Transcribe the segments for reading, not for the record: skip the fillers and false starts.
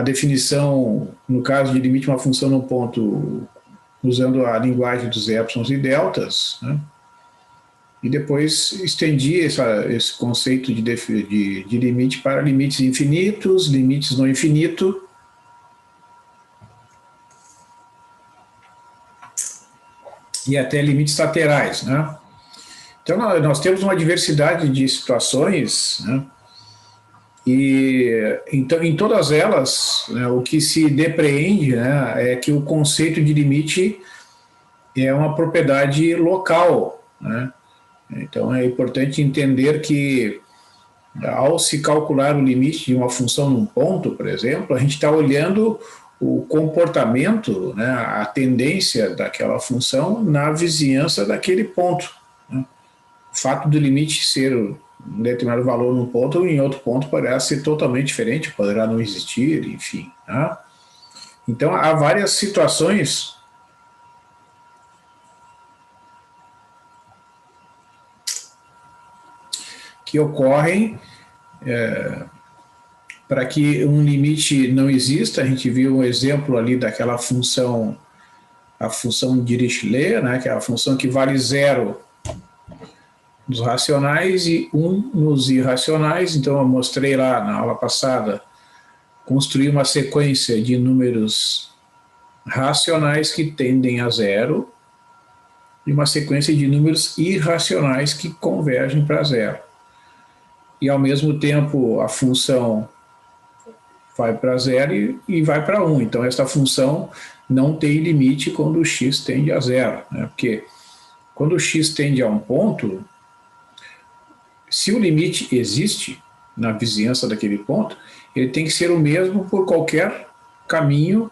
a definição, no caso de limite de uma função num ponto, usando a linguagem dos épsilons e deltas, né? E depois estendi esse conceito de limite para limites infinitos, limites no infinito, e até limites laterais, né? Então, nós temos uma diversidade de situações, né? E então, em todas elas, né, o que se depreende, né, é que o conceito de limite é uma propriedade local, né? Então, é importante entender que, ao se calcular o limite de uma função num ponto, por exemplo, a gente está olhando o comportamento, né, a tendência daquela função na vizinhança daquele ponto, né? O fato do limite ser um determinado valor num ponto, em outro ponto poderá ser totalmente diferente, poderá não existir, enfim, né? Então, há várias situações que ocorrem para que um limite não exista. A gente viu um exemplo ali daquela função, a função de Dirichlet, né, que é a função que vale zero nos racionais e 1 nos irracionais. Então, eu mostrei lá na aula passada, construir uma sequência de números racionais que tendem a zero e uma sequência de números irracionais que convergem para zero. E, ao mesmo tempo, a função vai para zero e vai para 1. Então, essa função não tem limite quando o x tende a zero, né? Porque quando o x tende a um ponto, se o limite existe na vizinhança daquele ponto, ele tem que ser o mesmo por qualquer caminho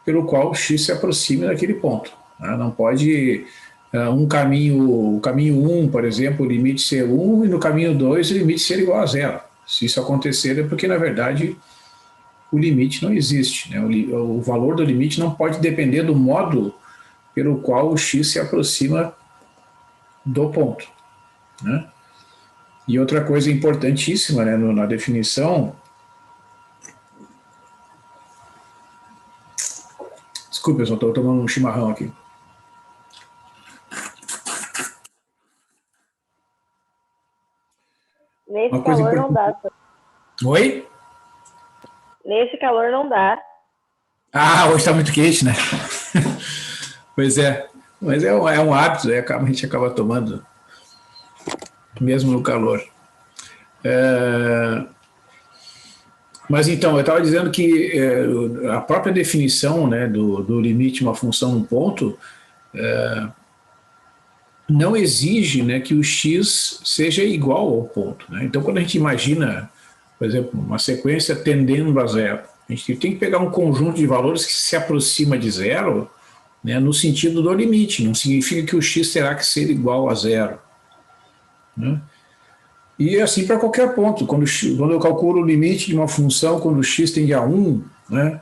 pelo qual o x se aproxime daquele ponto, né? Não pode o caminho 1, por exemplo, o limite ser 1, e no caminho 2 o limite ser igual a zero. Se isso acontecer, é porque, na verdade, o limite não existe, né? O valor do limite não pode depender do modo pelo qual o x se aproxima do ponto, né? E outra coisa importantíssima, né, na definição... Desculpe, eu só estou tomando um chimarrão aqui. Nesse calor não dá. Oi? Nesse calor não dá. Ah, hoje está muito quente, né? Pois é. Mas é um hábito, a gente acaba tomando, mesmo no calor. Mas então, eu estava dizendo que a própria definição, né, do limite de uma função num ponto não exige, né, que o x seja igual ao ponto, né? Então, quando a gente imagina, por exemplo, uma sequência tendendo a zero, a gente tem que pegar um conjunto de valores que se aproxima de zero, né, no sentido do limite. Não significa que o x terá que ser igual a zero, né? E assim para qualquer ponto. Quando eu calculo o limite de uma função, quando o x tende a 1, né,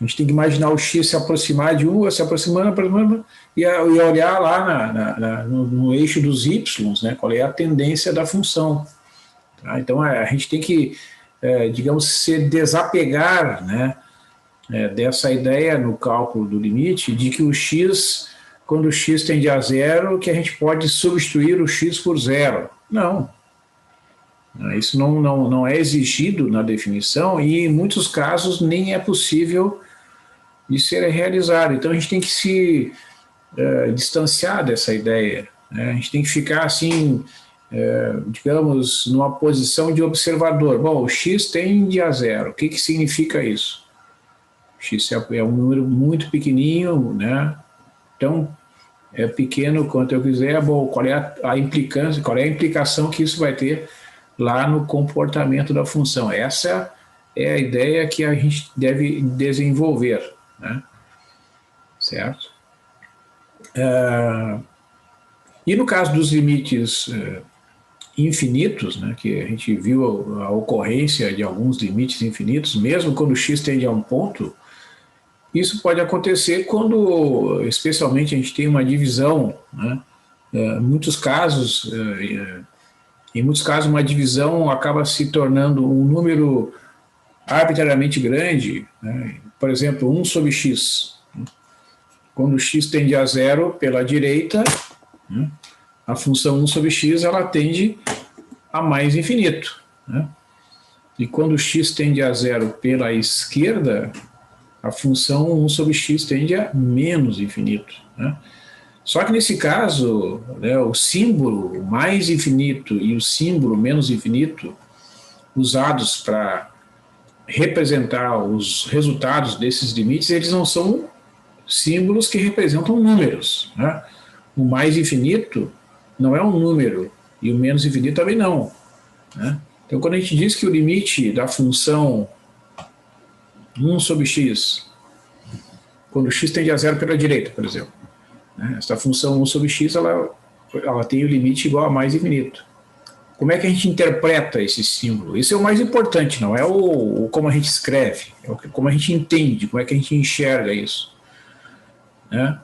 a gente tem que imaginar o x se aproximar de 1, se aproximando e olhar lá no eixo dos y, né, qual é a tendência da função. Tá? Então, a gente tem que, digamos, se desapegar, né, dessa ideia no cálculo do limite de que o x, quando o x tende a zero, que a gente pode substituir o x por zero. Não. Isso não é exigido na definição e, em muitos casos, nem é possível de ser realizado. Então, a gente tem que se distanciar dessa ideia, né? A gente tem que ficar, assim, digamos, numa posição de observador. Bom, o x tende a zero. O que significa isso? O x é um número muito pequenininho, né? Tão pequeno quanto eu quiser. Bom, qual é a implicância, qual é a implicação que isso vai ter lá no comportamento da função? Essa é a ideia que a gente deve desenvolver, né? Certo? E no caso dos limites infinitos, né, que a gente viu a ocorrência de alguns limites infinitos, mesmo quando x tende a um ponto, isso pode acontecer quando, especialmente, a gente tem uma divisão, né? Em muitos casos, uma divisão acaba se tornando um número arbitrariamente grande, né? Por exemplo, 1 sobre x. Quando x tende a zero pela direita, né? A função 1 sobre x ela tende a mais infinito, né? E quando x tende a zero pela esquerda, a função 1 sobre x tende a menos infinito, né? Só que nesse caso, né, o símbolo mais infinito e o símbolo menos infinito, usados para representar os resultados desses limites, eles não são símbolos que representam números, né? O mais infinito não é um número e o menos infinito também não, né? Então, quando a gente diz que o limite da função 1 sobre x, quando x tende a zero pela direita, por exemplo, né? Essa função 1 sobre x ela tem o limite igual a mais infinito. Como é que a gente interpreta esse símbolo? Isso é o mais importante, não é o como a gente escreve, é como a gente entende, como é que a gente enxerga isso, né?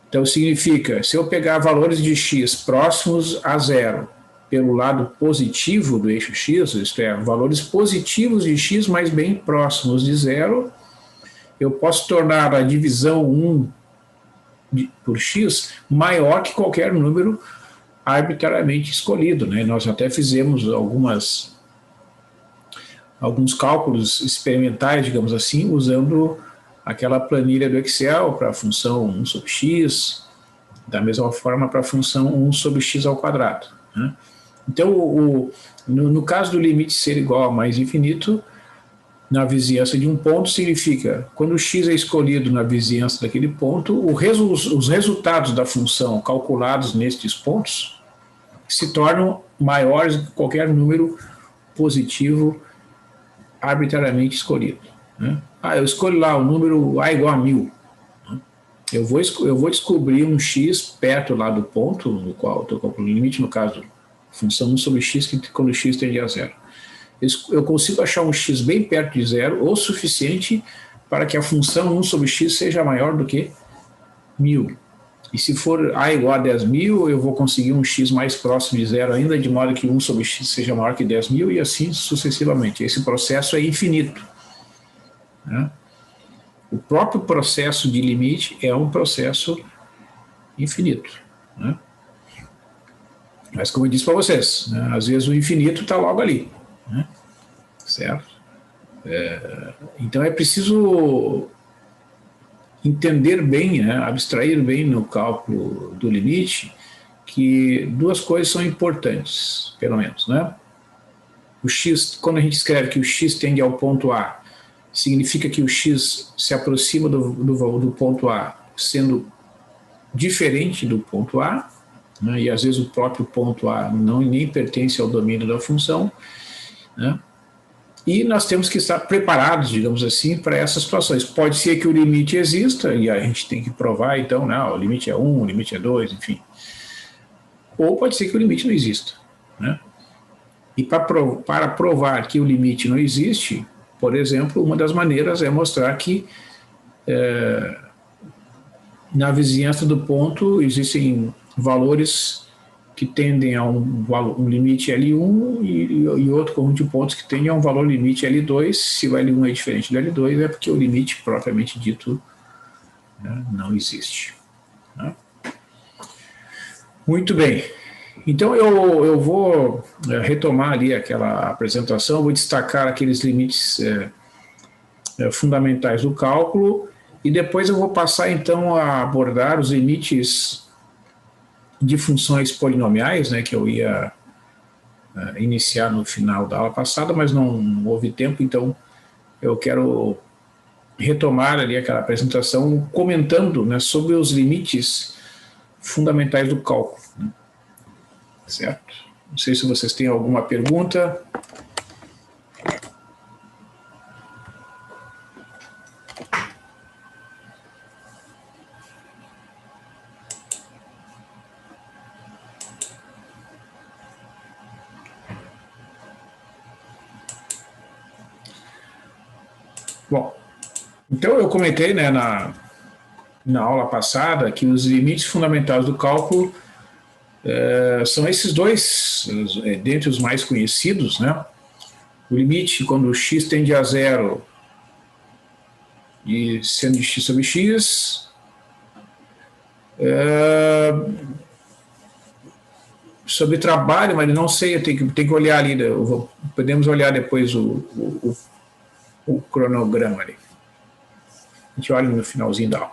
Então significa, se eu pegar valores de x próximos a zero pelo lado positivo do eixo x, isto é, valores positivos de x, mas bem próximos de zero, eu posso tornar a divisão 1 por x maior que qualquer número arbitrariamente escolhido, né? Nós até fizemos alguns cálculos experimentais, digamos assim, usando aquela planilha do Excel para a função 1 sobre x, da mesma forma para a função 1 sobre x ao quadrado, né? Então, no caso do limite ser igual a mais infinito, na vizinhança de um ponto, significa, quando o x é escolhido na vizinhança daquele ponto, os resultados da função calculados nestes pontos se tornam maiores que qualquer número positivo arbitrariamente escolhido, né? Eu escolho lá o número a igual a 1000. Eu vou descobrir um x perto lá do ponto no qual eu estou calculando o limite, no caso, função 1 sobre x, que quando x tende a zero. Eu consigo achar um x bem perto de zero, o suficiente para que a função 1 sobre x seja maior do que 1000. E se for a igual a 10.000, eu vou conseguir um x mais próximo de zero ainda, de modo que 1 sobre x seja maior que 10.000 e assim sucessivamente. Esse processo é infinito, né? O próprio processo de limite é um processo infinito, né? Mas como eu disse para vocês, né, às vezes o infinito está logo ali, né? Certo? Então é preciso entender bem, né, abstrair bem no cálculo do limite, que duas coisas são importantes, pelo menos, né? O x, quando a gente escreve que o x tende ao ponto A, significa que o x se aproxima do ponto A sendo diferente do ponto A, né, e às vezes o próprio ponto A nem pertence ao domínio da função, né? E nós temos que estar preparados, digamos assim, para essas situações. Pode ser que o limite exista, e a gente tem que provar, então, não, o limite é 1, o limite é 2, enfim. Ou pode ser que o limite não exista, né? E para provar que o limite não existe, por exemplo, uma das maneiras é mostrar que na vizinhança do ponto existem valores que tendem a um limite L1 e outro conjunto de pontos que tendem a um valor limite L2. Se o L1 é diferente do L2, é porque o limite propriamente dito, né, não existe, né? Muito bem. Então eu vou retomar ali aquela apresentação, vou destacar aqueles limites fundamentais do cálculo e depois eu vou passar então a abordar os limites de funções polinomiais, né, que eu ia iniciar no final da aula passada, mas não houve tempo, então eu quero retomar ali aquela apresentação comentando, né, sobre os limites fundamentais do cálculo, né? Certo? Não sei se vocês têm alguma pergunta. Bom, então eu comentei, né, na aula passada que os limites fundamentais do cálculo são esses dois, dentre os mais conhecidos, né? o limite quando x tende a zero e seno de x sobre x, sobre trabalho, mas não sei, eu tenho que olhar ali, podemos olhar depois o cronograma ali. A gente olha no finalzinho da aula.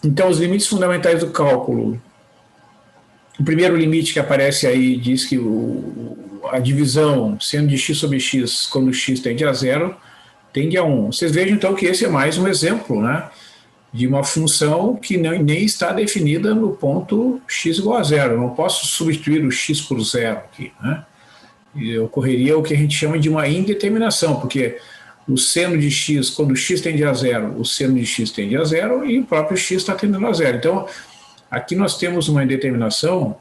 Então, os limites fundamentais do cálculo. O primeiro limite que aparece aí diz que a divisão seno de x sobre x, quando x tende a zero, tende a 1. Vocês vejam, então, que esse é mais um exemplo, né, de uma função que nem está definida no ponto x igual a zero. Eu não posso substituir o x por zero aqui, né? E ocorreria o que a gente chama de uma indeterminação, porque o seno de x, quando x tende a zero, o seno de x tende a zero e o próprio x está tendendo a zero. Então, aqui nós temos uma indeterminação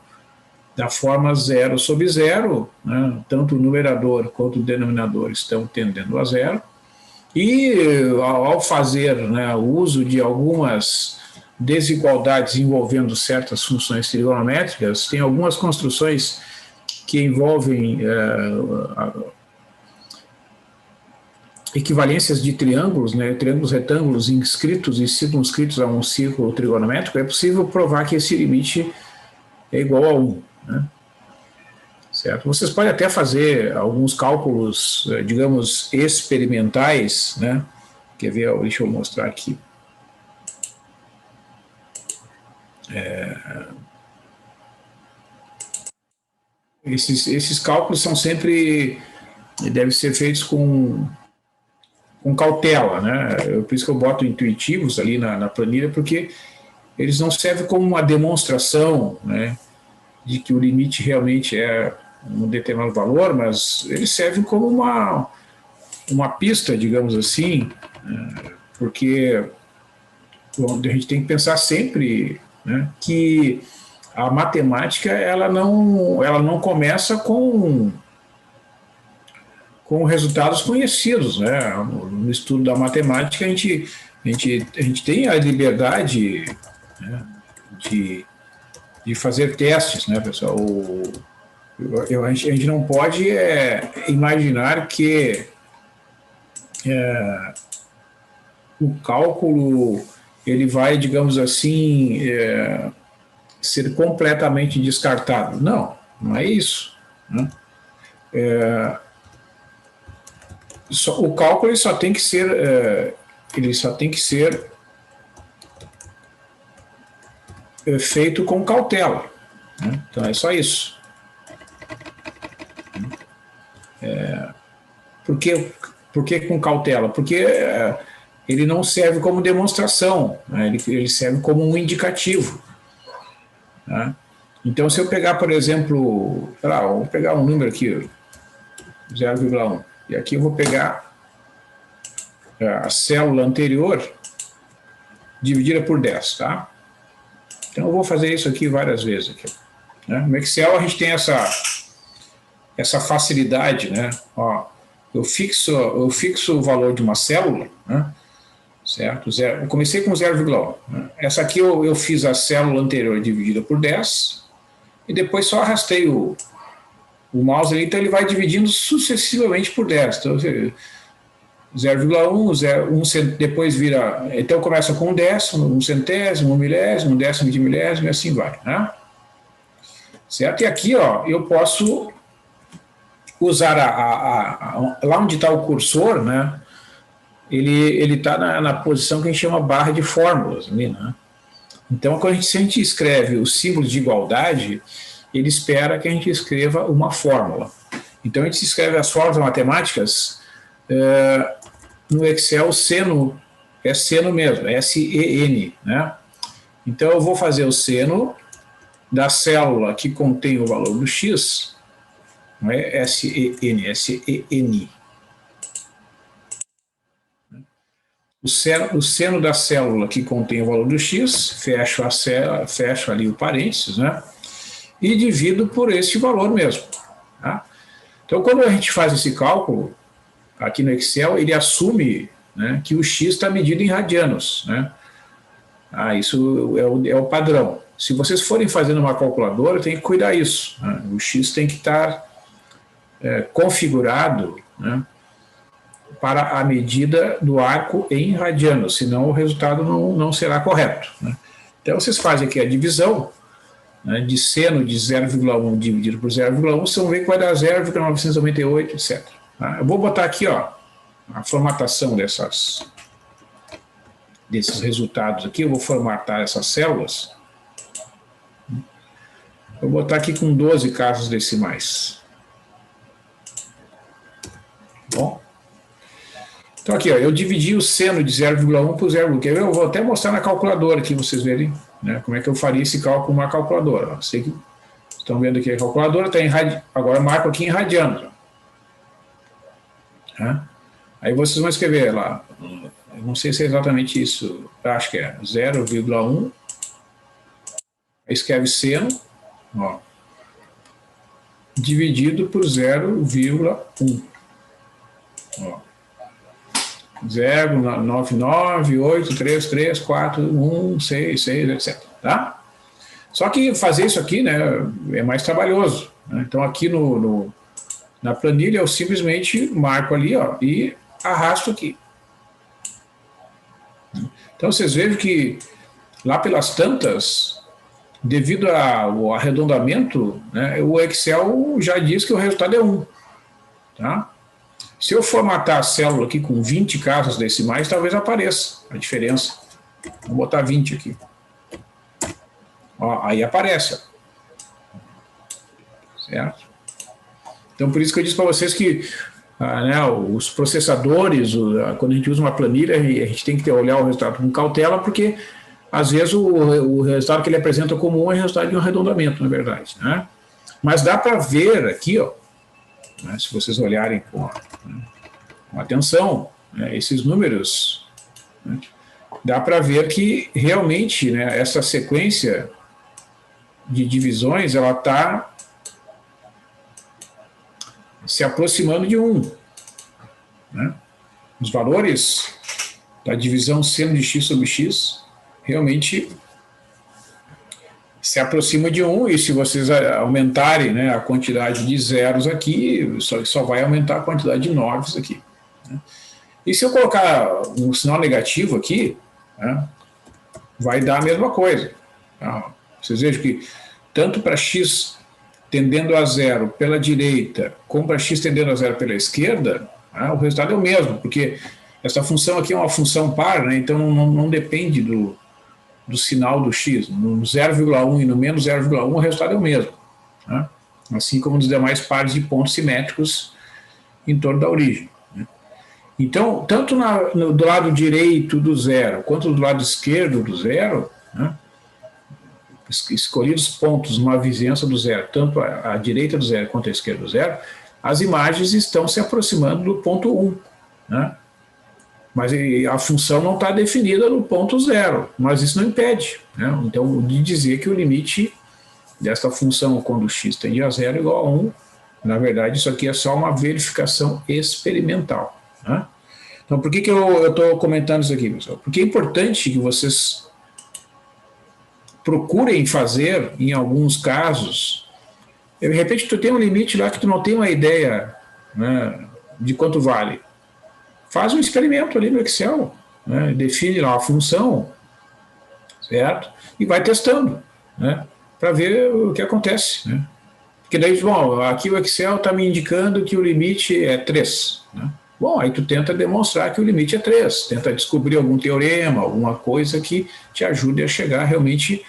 da forma zero sobre zero, né? Tanto o numerador quanto o denominador estão tendendo a zero. E ao fazer, né, o uso de algumas desigualdades envolvendo certas funções trigonométricas, tem algumas construções que envolvem equivalências de triângulos, né, triângulos retângulos inscritos e circunscritos a um círculo trigonométrico, é possível provar que esse limite é igual a 1. Né? Certo? Vocês podem até fazer alguns cálculos, digamos, experimentais, né? Quer ver? Deixa eu mostrar aqui. Esses cálculos são sempre, devem ser feitos com cautela, né? Por isso que eu boto intuitivos ali na planilha, porque eles não servem como uma demonstração, né, de que o limite realmente é um determinado valor, mas eles servem como uma pista, digamos assim, porque a gente tem que pensar sempre, né, que a matemática ela não começa com resultados conhecidos, né? No estudo da matemática a gente tem a liberdade, né, de fazer testes, né, pessoal? A gente não pode imaginar que o cálculo ele vai, digamos assim, ser completamente descartado. Não é isso. Né? O cálculo ele só tem que ser feito com cautela. Né? Então é só isso. Por que com cautela? Porque ele não serve como demonstração, né? Ele serve como um indicativo. Né? Então, se eu pegar, por exemplo, vou pegar um número aqui, 0,1, e aqui eu vou pegar a célula anterior dividida por 10, tá? Então, eu vou fazer isso aqui várias vezes. Aqui, né? No Excel, a gente tem essa facilidade, né? Ó, eu fixo o valor de uma célula, né? Certo? Eu comecei com 0,1. Né? Essa aqui eu fiz a célula anterior dividida por 10 e depois só arrastei o mouse ali, então ele vai dividindo sucessivamente por 10. Então, 0,1, depois vira... Então começa com 1/10, 1/100, 1 milésimo, 1/10 de milésimo e assim vai. Né? Certo? E aqui, ó, eu posso usar lá onde está o cursor, né? Ele está na posição que a gente chama barra de fórmulas. Ali, né? Então, se a gente escreve os símbolos de igualdade, ele espera que a gente escreva uma fórmula. Então, a gente escreve as fórmulas matemáticas no Excel, seno é seno mesmo, é S-E-N. Né? Então, eu vou fazer o seno da célula que contém o valor do x, não é S-E-N, S-E-N. O seno da célula que contém o valor do x, fecho ali o parênteses, né? E divido por esse valor mesmo. Tá? Então, quando a gente faz esse cálculo, aqui no Excel, ele assume, né, que o x está medido em radianos. Né? Isso é o padrão. Se vocês forem fazendo uma calculadora, tem que cuidar isso. Né? O x tem que estar configurado, né, para a medida do arco em radianos, senão o resultado não será correto, né? Então vocês fazem aqui a divisão, né, de seno de 0,1 dividido por 0,1, vocês vão ver que vai dar 0,998, etc. Tá? Eu vou botar aqui, ó, a formatação desses resultados aqui, eu vou formatar essas células. Vou botar aqui com 12 casas decimais. Bom. Então aqui, ó, eu dividi o seno de 0,1 por 0,1. Eu vou até mostrar na calculadora aqui, vocês verem, né, como é que eu faria esse cálculo com uma calculadora. Ó. Sei que estão vendo aqui a calculadora, está agora eu marco aqui em radianos. Tá? Aí vocês vão escrever lá, eu não sei se é exatamente isso, acho que é 0,1, escreve seno, ó, dividido por 0,1. 0,998334166, etc. Tá? Só que fazer isso aqui, né, é mais trabalhoso. Né? Então aqui na planilha eu simplesmente marco ali, ó, e arrasto aqui. Então vocês vejam que lá pelas tantas, devido ao arredondamento, né, o Excel já diz que o resultado é 1. Tá? Se eu formatar a célula aqui com 20 casas decimais, talvez apareça a diferença. Vou botar 20 aqui. Ó, aí aparece. Certo? Então, por isso que eu disse para vocês que né, os processadores, quando a gente usa uma planilha, a gente tem que olhar o resultado com cautela, porque às vezes o resultado que ele apresenta como 1 é resultado de um arredondamento, na verdade. Né? Mas dá para ver aqui, ó, né, se vocês olharem com atenção, né, esses números, né, dá para ver que realmente, né, essa sequência de divisões ela está se aproximando de 1. Né? Os valores da divisão seno de x sobre x realmente se aproxima de 1, e se vocês aumentarem, né, a quantidade de zeros aqui, só vai aumentar a quantidade de noves aqui. Né? E se eu colocar um sinal negativo aqui, né, vai dar a mesma coisa. Tá? Vocês vejam que tanto para x tendendo a 0 pela direita, como para x tendendo a 0 pela esquerda, né, o resultado é o mesmo, porque essa função aqui é uma função par, né, então não depende do sinal do x. No 0,1 e no menos 0,1 o resultado é o mesmo. Né? Assim como nos demais pares de pontos simétricos em torno da origem. Né? Então, tanto do lado direito do zero, quanto do lado esquerdo do zero, né, escolhidos pontos numa vizinhança do zero, tanto à direita do zero quanto à esquerda do zero, as imagens estão se aproximando do ponto 1. Né? Mas a função não está definida no ponto 0, mas isso não impede. Né? Então, de dizer que o limite desta função quando x tende a 0 é igual a 1, na verdade isso aqui é só uma verificação experimental. Né? Então, por que eu estou comentando isso aqui, pessoal? Porque é importante que vocês procurem fazer, em alguns casos, de repente tu tem um limite lá que tu não tem uma ideia, né, de quanto vale. Faz um experimento ali no Excel, né, define lá a função, certo? E vai testando, né, para ver o que acontece. Né? Porque daí, bom, aqui o Excel está me indicando que o limite é 3. Né? Bom, aí tu tenta demonstrar que o limite é 3, tenta descobrir algum teorema, alguma coisa que te ajude a chegar realmente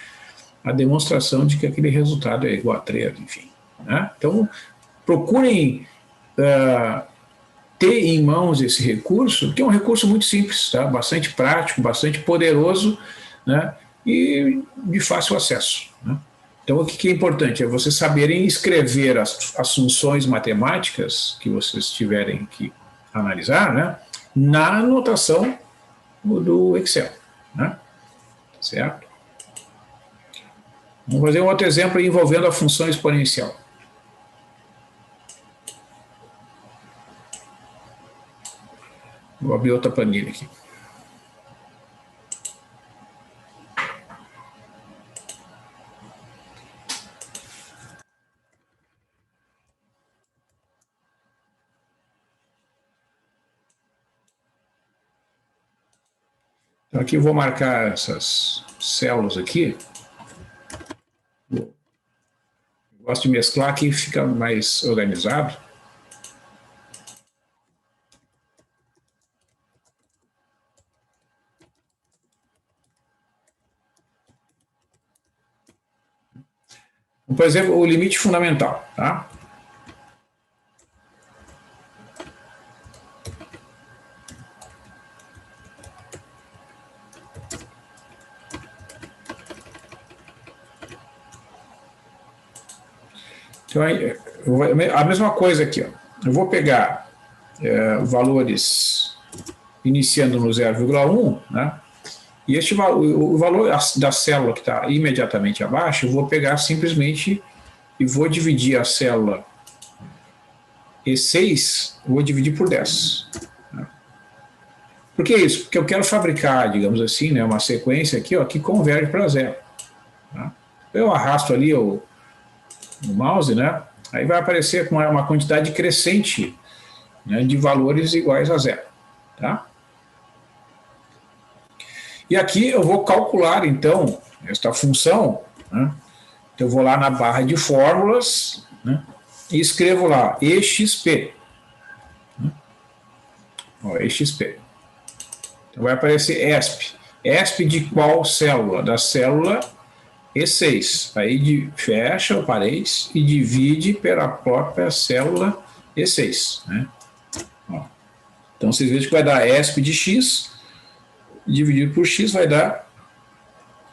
à demonstração de que aquele resultado é igual a 3, enfim. Né? Então, procurem ter em mãos esse recurso, que é um recurso muito simples, tá? Bastante prático, bastante poderoso, né? E de fácil acesso. Né? Então, o que é importante é vocês saberem escrever as funções matemáticas que vocês tiverem que analisar, né, na notação do Excel. Né? Certo? Vamos fazer um outro exemplo envolvendo a função exponencial. Vou abrir outra planilha aqui. Então aqui eu vou marcar essas células aqui. Eu gosto de mesclar aqui, fica mais organizado. Por exemplo, o limite fundamental, tá? Então, a mesma coisa aqui, ó. Eu vou pegar valores iniciando no 0,1, né? E o valor da célula que está imediatamente abaixo, eu vou pegar simplesmente e vou dividir a célula E6, vou dividir por 10. Né? Por que isso? Porque eu quero fabricar, digamos assim, né, uma sequência aqui, ó, que converge para zero. Tá? Eu arrasto ali o mouse, né? Aí vai aparecer com uma quantidade crescente, né, de valores iguais a zero. Tá? E aqui eu vou calcular, então, esta função, né? Então eu vou lá na barra de fórmulas, né? E escrevo lá EXP. Né? Ó, EXP. Então vai aparecer ESP. ESP de qual célula? Da célula E6. Aí fecha o parênteses e divide pela própria célula E6. Né? Ó. Então vocês vejam que vai dar ESP de X, dividido por X vai dar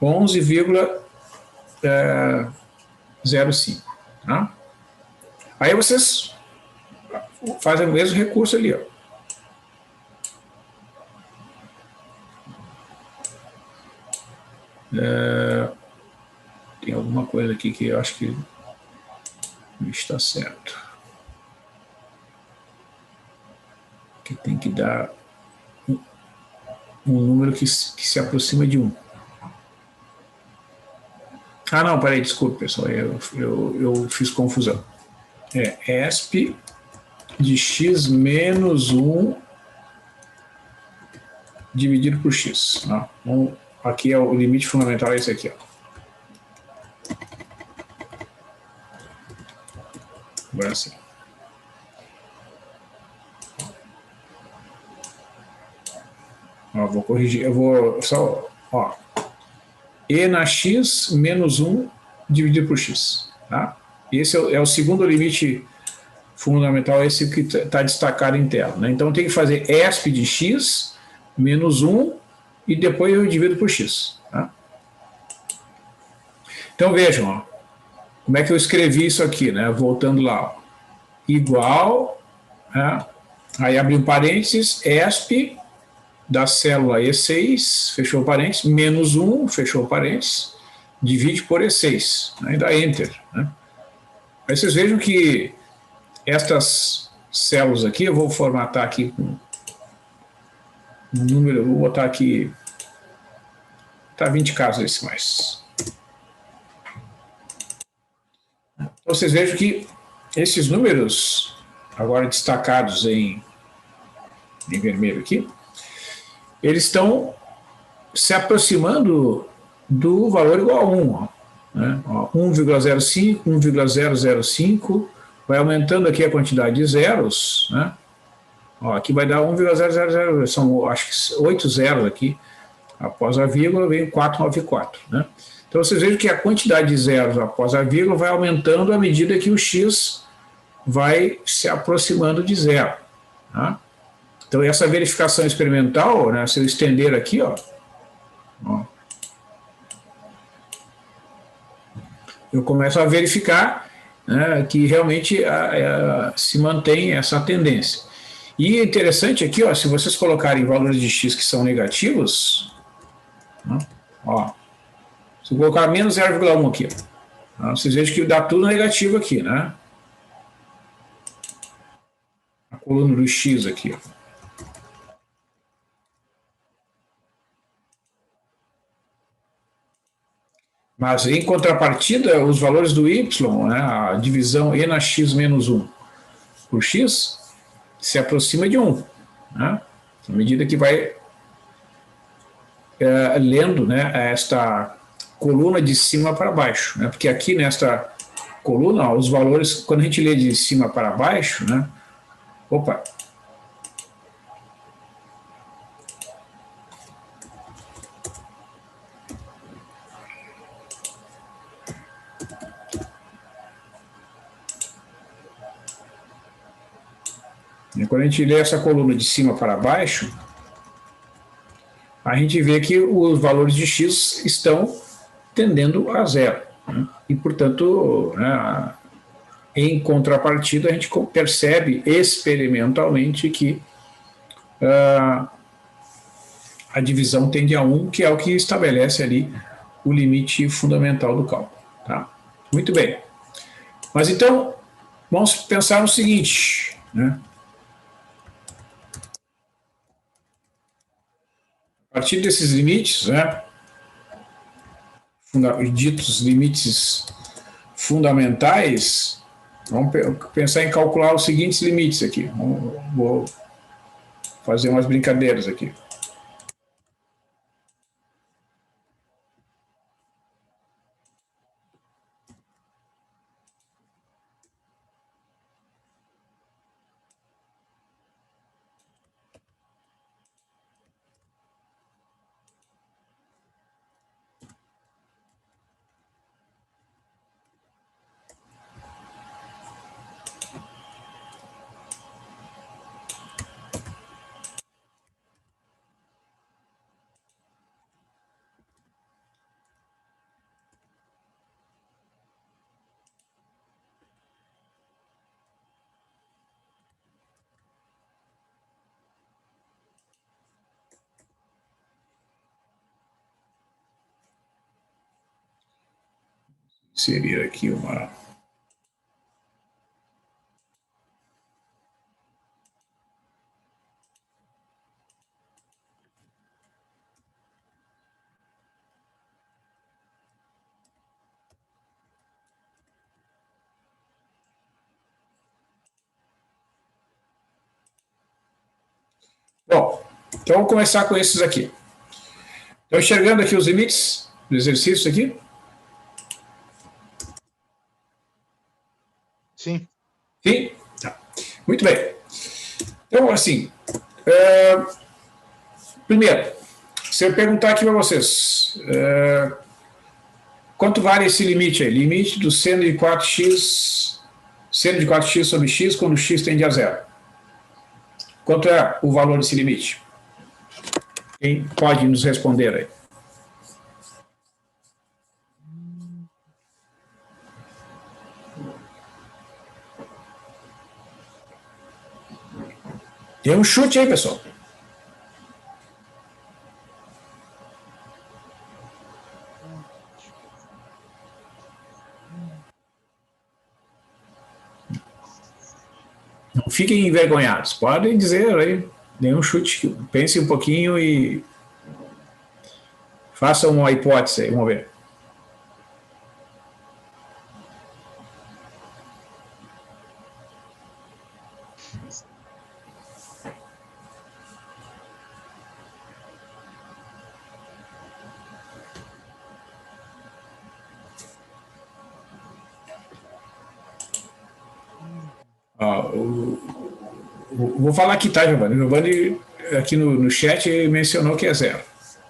11,05. Tá? Aí vocês fazem o mesmo recurso ali. Ó. Tem alguma coisa aqui que eu acho que não está certo. Que tem que dar um número que se aproxima de 1. Ah, não, peraí, desculpe, pessoal, eu fiz confusão. É ESP de x menos 1 dividido por x. Tá? Então, aqui é o limite fundamental, é esse aqui. Ó. Agora sim. Ó, vou corrigir, eu vou só, ó, e na x menos 1 dividido por x. Tá? Esse é o segundo limite fundamental, esse que está destacado em tela. Né? Então, tem que fazer ESP de x menos 1 e depois eu divido por x. Tá? Então, vejam, ó, como é que eu escrevi isso aqui, né? Voltando lá. Ó. Igual, né? Aí abri um parênteses, ESP da célula E6, fechou parênteses, menos 1, fechou parênteses, divide por E6, né? E dá Enter. Né? Aí vocês vejam que estas células aqui, eu vou formatar aqui com um número, vou botar aqui, tá 20 casos decimais. Então vocês vejam que esses números, agora destacados em vermelho aqui, eles estão se aproximando do valor igual a 1. Né? 1,05, 1,005, vai aumentando aqui a quantidade de zeros, né? Ó, aqui vai dar 1,000, são acho que 8 zeros aqui, após a vírgula vem 494. Né? Então vocês vejam que a quantidade de zeros após a vírgula vai aumentando à medida que o x vai se aproximando de zero. Tá? Então essa verificação experimental, né, se eu estender aqui, ó, eu começo a verificar, né, que realmente se mantém essa tendência. E interessante aqui, ó, se vocês colocarem valores de x que são negativos, né, ó, se eu colocar menos 0,1 aqui, ó, vocês vejam que dá tudo negativo aqui, né? A coluna do x aqui, ó. Mas, em contrapartida, os valores do y, né, a divisão e na x menos 1 por x, se aproxima de 1. Né, à medida que vai lendo, né, esta coluna de cima para baixo, né? Porque aqui nesta coluna, ó, os valores, quando a gente lê de cima para baixo, né? Opa! E quando a gente lê essa coluna de cima para baixo, a gente vê que os valores de x estão tendendo a zero, né? E, portanto, né, em contrapartida, a gente percebe experimentalmente que a divisão tende a 1, que é o que estabelece ali o limite fundamental do cálculo. Tá? Muito bem. Mas então, vamos pensar no seguinte, né? A partir desses limites, né, ditos limites fundamentais, vamos pensar em calcular os seguintes limites aqui. Vou fazer umas brincadeiras aqui. Inserir aqui uma... Bom, então vamos começar com esses aqui. Estão enxergando aqui os limites do exercício aqui? Sim. Sim? Tá. Muito bem. Então, assim, primeiro, se eu perguntar aqui para vocês, quanto vale esse limite aí? Limite do seno de 4x, seno de 4x sobre x quando x tende a zero. Quanto é o valor desse limite? Quem pode nos responder aí? Tem um chute aí, pessoal. Não fiquem envergonhados. Podem dizer aí, dê um chute, pense um pouquinho e façam uma hipótese aí, vamos ver. Vou falar aqui, tá, Giovanni? O Giovanni, aqui no chat, mencionou que é zero.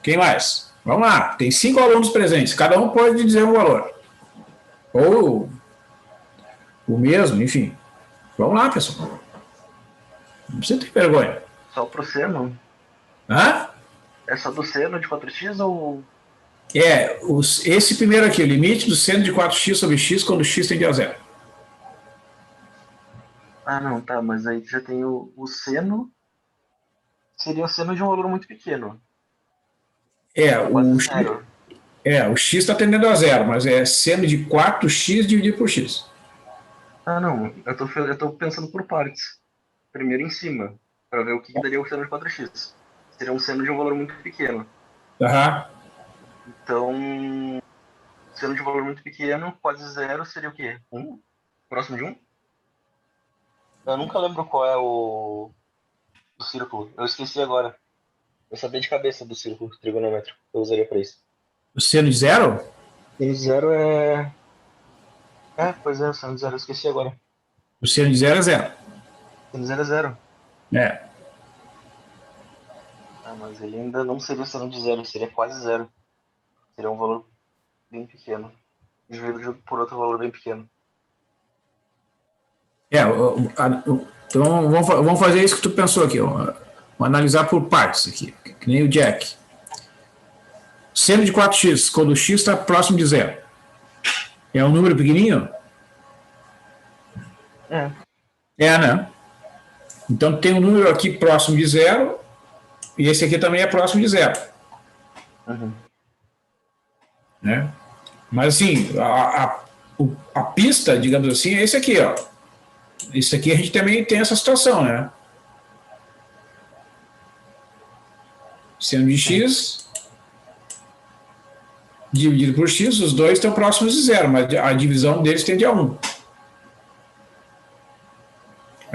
Quem mais? Vamos lá, tem 5 alunos presentes, cada um pode dizer um valor. Ou o mesmo, enfim. Vamos lá, pessoal. Não precisa ter vergonha. Só pro seno? Hã? É só do seno de 4x ou... Esse primeiro aqui, o limite do seno de 4x sobre x quando x tende a zero. Ah, não, tá, mas aí já tem o seno. Seria o seno de um valor muito pequeno. O x está tendendo a zero, mas é seno de 4x dividido por x. Ah, não, eu tô pensando por partes. Primeiro em cima, para ver o que daria o seno de 4x. Seria um seno de um valor muito pequeno. Aham. Então, seno de um valor muito pequeno, quase zero, seria o quê? 1? Próximo de 1? Eu nunca lembro qual é o círculo. Eu esqueci agora. Eu sabia de cabeça do círculo trigonométrico que eu usaria para isso. O seno de zero? Seno de zero é... pois é, o seno de zero eu esqueci agora. O seno de zero é zero. Seno de zero é zero. É. Mas ele ainda não seria seno de zero, seria quase zero. Seria um valor bem pequeno. Dividido por outro valor bem pequeno. Então vamos fazer isso que tu pensou aqui. Vamos analisar por partes aqui, que nem o Jack. Seno de 4x, quando o x está próximo de zero. É um número pequenininho? É. Né? Então tem um número aqui próximo de zero e esse aqui também é próximo de zero. Uhum. Né? Mas assim, a pista, digamos assim, é esse aqui, ó. Isso aqui a gente também tem essa situação, né? Seno de x dividido por x, os dois estão próximos de zero, mas a divisão deles tende a 1.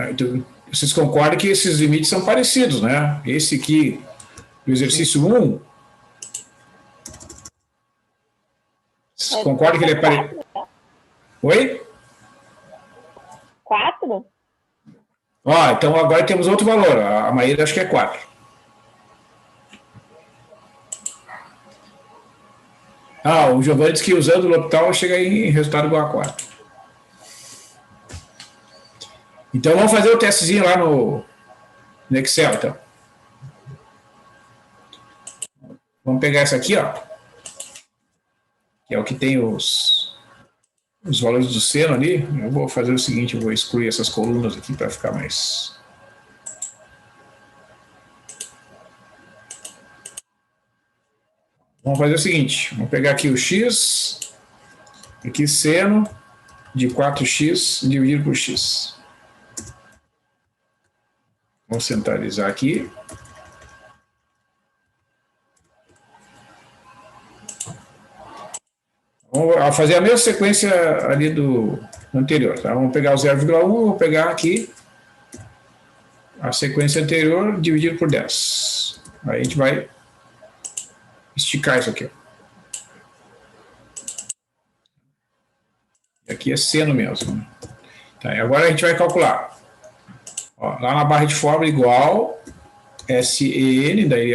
Então, vocês concordam que esses limites são parecidos, né? Esse aqui, o exercício 1, vocês concordam que ele é parecido? Oi? 4? Então agora temos outro valor. A Maíra acho que é 4. O Giovanni disse que usando o L'Hopital chega em resultado igual a 4. Então vamos fazer o testezinho lá no Excel, então. Vamos pegar essa aqui, ó. Que é o que tem os valores do seno ali. Eu vou fazer o seguinte, eu vou excluir essas colunas aqui para ficar mais... Vamos fazer o seguinte, vamos pegar aqui o x, aqui seno de 4x dividido por x. Vamos centralizar aqui. Vamos fazer a mesma sequência ali do anterior. Tá? Vamos pegar o 0,1, vou pegar aqui a sequência anterior dividido por 10. Aí a gente vai esticar isso aqui. Aqui é seno mesmo. Tá, e agora a gente vai calcular. Lá na barra de fórmula igual SEN, daí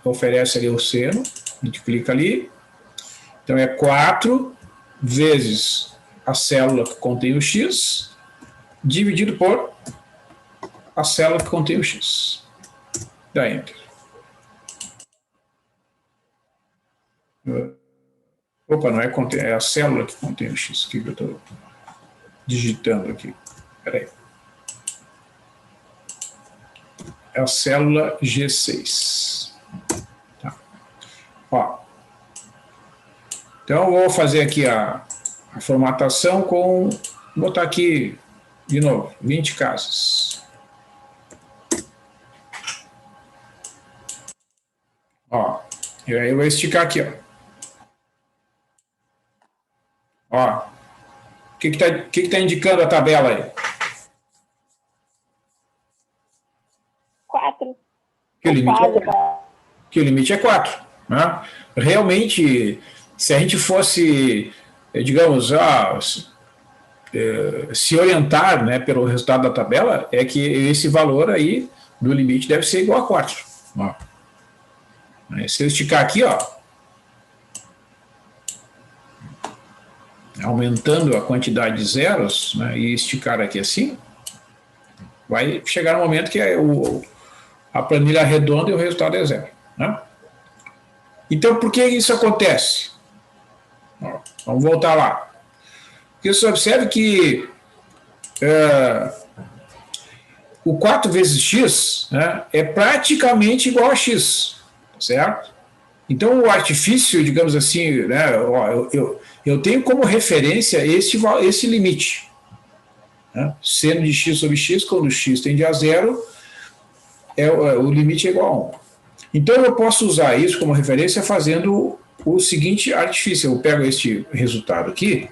oferece ali o seno, a gente clica ali. Então é 4 vezes a célula que contém o x, dividido por a célula que contém o x. Dá Enter. Opa, não é a célula que contém o x. O que eu estou digitando aqui? Espera aí. É a célula G6. Tá. Então, eu vou fazer aqui a formatação com... Vou botar aqui, de novo, 20 casas. E aí eu vou esticar aqui, ó. O que tá indicando a tabela aí? 4. Que o limite é 4. Né? Realmente, se a gente fosse, digamos, se orientar, né, pelo resultado da tabela, é que esse valor aí do limite deve ser igual a 4. Se eu esticar aqui, aumentando a quantidade de zeros, né, e esticar aqui assim, vai chegar um momento que a planilha arredonda e o resultado é zero. Né? Então, por que isso acontece? Vamos voltar lá. Porque você observa que o 4 vezes x, né, é praticamente igual a x, certo? Então, o artifício, digamos assim, né, eu tenho como referência esse limite. Né? Seno de x sobre x, quando x tende a zero, o limite é igual a 1. Então, eu posso usar isso como referência fazendo o seguinte artifício. Eu pego este resultado aqui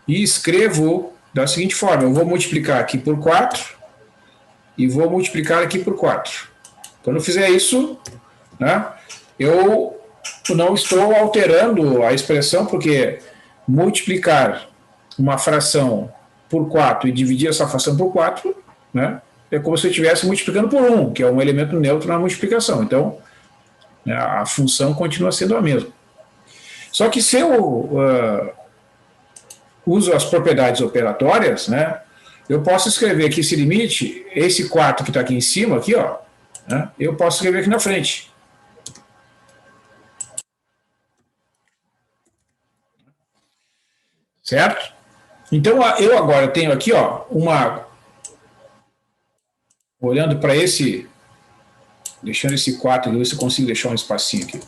e escrevo da seguinte forma. Eu vou multiplicar aqui por 4 e vou multiplicar aqui por 4. Quando eu fizer isso, né, eu não estou alterando a expressão, porque multiplicar uma fração por 4 e dividir essa fração por 4, né, é como se eu estivesse multiplicando por 1, que é um elemento neutro na multiplicação. Então, né, a função continua sendo a mesma. Só que se eu uso as propriedades operatórias, né, eu posso escrever aqui esse limite, esse 4 que está aqui em cima, aqui, ó, né, eu posso escrever aqui na frente. Certo? Então, eu agora tenho aqui, ó, olhando para esse, deixando esse 4 aqui, ver se eu consigo deixar um espacinho aqui.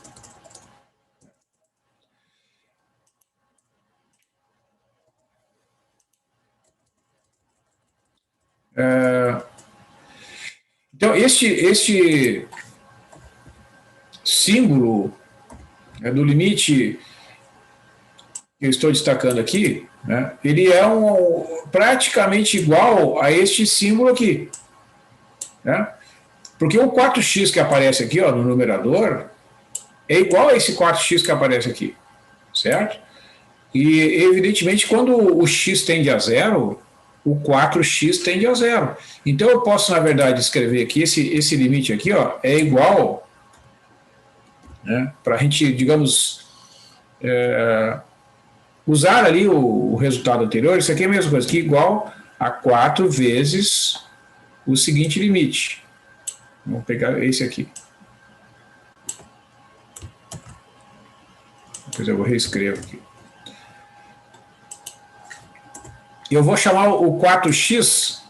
Então, este símbolo do limite que eu estou destacando aqui, né, ele é praticamente igual a este símbolo aqui. Né? Porque o 4x que aparece aqui, ó, no numerador é igual a esse 4x que aparece aqui, certo? E, evidentemente, quando o x tende a zero, o 4x tende a zero. Então, eu posso, na verdade, escrever aqui, esse limite aqui, ó, é igual, né, para a gente, digamos, usar ali o resultado anterior, isso aqui é a mesma coisa, que é igual a 4 vezes o seguinte limite. Vamos pegar esse aqui. Depois eu vou reescrever aqui. Eu vou chamar o 4x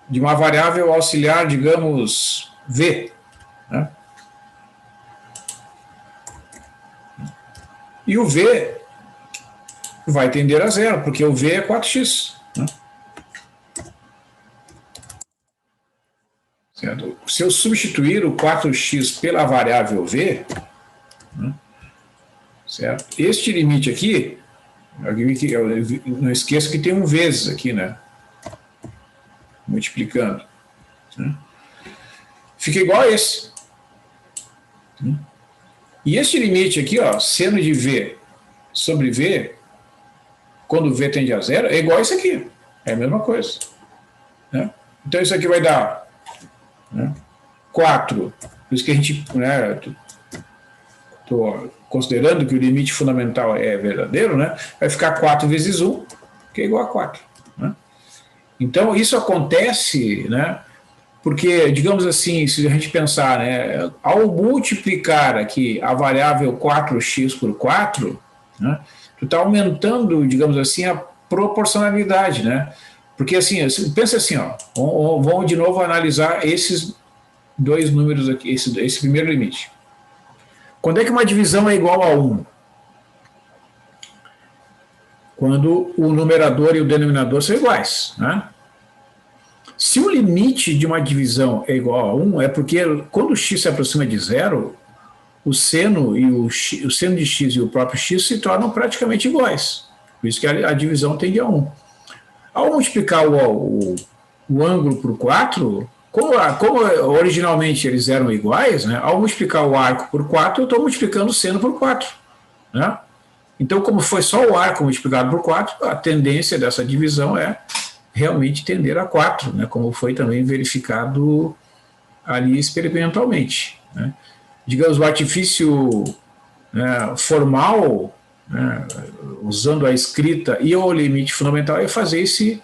de uma variável auxiliar, digamos, v. Né? E o v vai tender a zero, porque o v é 4x. Né? Certo? Se eu substituir o 4x pela variável v, né, certo? Este limite aqui, não esqueça que tem um vezes aqui, né? Multiplicando. Né? Fica igual a esse. E este limite aqui, ó, seno de v sobre v, quando v tende a zero, é igual a isso aqui. É a mesma coisa. Né? Então isso aqui vai dar, né, 4. Por isso que a gente, né, estou considerando que o limite fundamental é verdadeiro, né, vai ficar 4 vezes 1, que é igual a 4. Né? Então isso acontece, né, porque, digamos assim, se a gente pensar, né, ao multiplicar aqui a variável 4x por 4, né, tu está aumentando, digamos assim, a proporcionalidade, né? Porque assim, pensa assim, ó, vamos de novo analisar esses dois números aqui, esse primeiro limite. Quando é que uma divisão é igual a 1? Quando o numerador e o denominador são iguais, né? Se o limite de uma divisão é igual a 1, é porque quando o x se aproxima de zero, o seno seno de x e o próprio x se tornam praticamente iguais. Por isso que a divisão tende a 1. Ao multiplicar o ângulo por 4, como originalmente eles eram iguais, né, ao multiplicar o arco por 4, eu estou multiplicando o seno por 4. Né? Então, como foi só o arco multiplicado por 4, a tendência dessa divisão é realmente tender a 4, né, como foi também verificado ali experimentalmente. Né? Digamos, o artifício, né, formal, né, usando a escrita e o limite fundamental, é fazer esse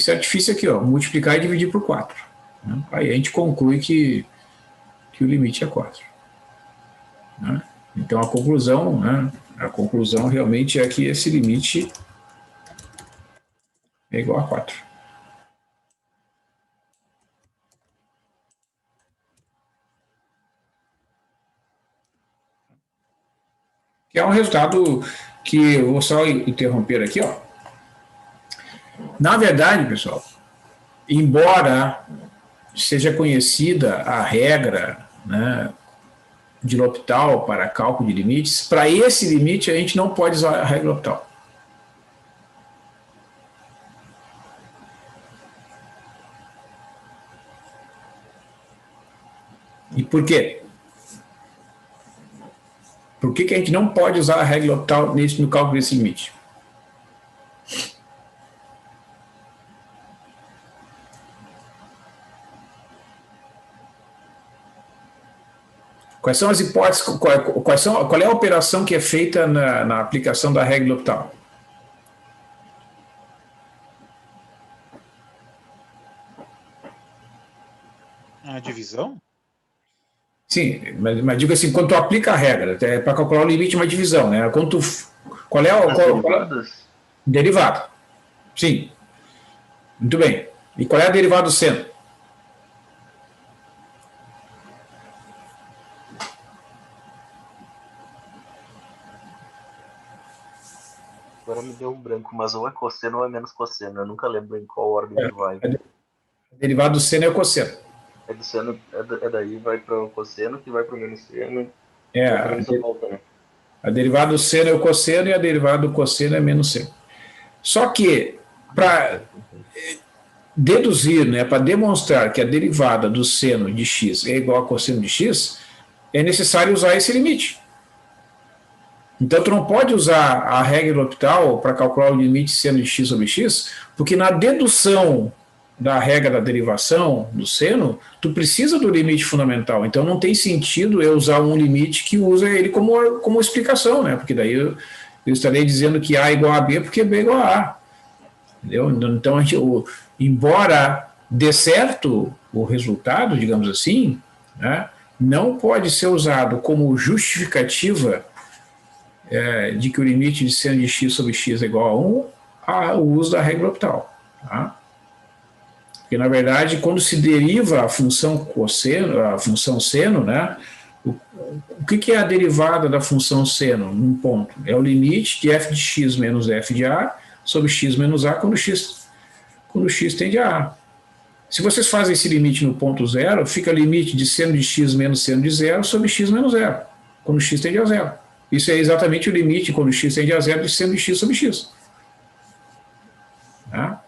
artifício aqui, ó, multiplicar e dividir por 4. Né? Aí a gente conclui que o limite é 4. Né? Então a conclusão realmente é que esse limite é igual a 4. Que é um resultado que eu vou só interromper aqui, ó. Na verdade, pessoal, embora seja conhecida a regra, né, de L'Hopital para cálculo de limites, para esse limite a gente não pode usar a regra L'Hopital. E por quê? Por que a gente não pode usar a regra L'Hopital no cálculo desse limite? Quais são as hipóteses, qual é a operação que é feita na aplicação da regra L'Hopital? A divisão? Sim, mas digo assim, quando tu aplica a regra, para calcular o limite é uma divisão, né? Qual é o... As derivadas? Derivado. Sim. Muito bem. E qual é a derivada do seno? Agora me deu um branco, mas ou é cosseno ou é menos cosseno. Eu nunca lembro em qual ordem que vai. A derivada do seno é o cosseno. É do seno, é daí vai para o cosseno, que vai para o menos seno, É, vai fazendo essa volta, né? a derivada do seno é o cosseno e a derivada do cosseno é menos seno. Só que, para deduzir, né, para demonstrar que a derivada do seno de x é igual a cosseno de x, é necessário usar esse limite. Então, tu não pode usar a regra L'Hopital para calcular o limite seno de x sobre x, porque na dedução da regra da derivação do seno, tu precisa do limite fundamental. Então, não tem sentido eu usar um limite que usa ele como explicação, né? Porque daí eu estarei dizendo que A é igual a B porque B é igual a A. Entendeu? Então, embora dê certo o resultado, digamos assim, né, não pode ser usado como justificativa de que o limite de seno de x sobre x é igual a 1 ao uso da regra L'Hopital. Tá? Porque, na verdade, quando se deriva a função cosseno, a função seno, né, o que é a derivada da função seno num ponto? É o limite de f de x menos f de a sobre x menos a quando x tende a a. Se vocês fazem esse limite no ponto zero, fica limite de seno de x menos seno de zero sobre x menos zero, quando x tende a zero. Isso é exatamente o limite, quando x tende a zero, de seno de x sobre x. Tá?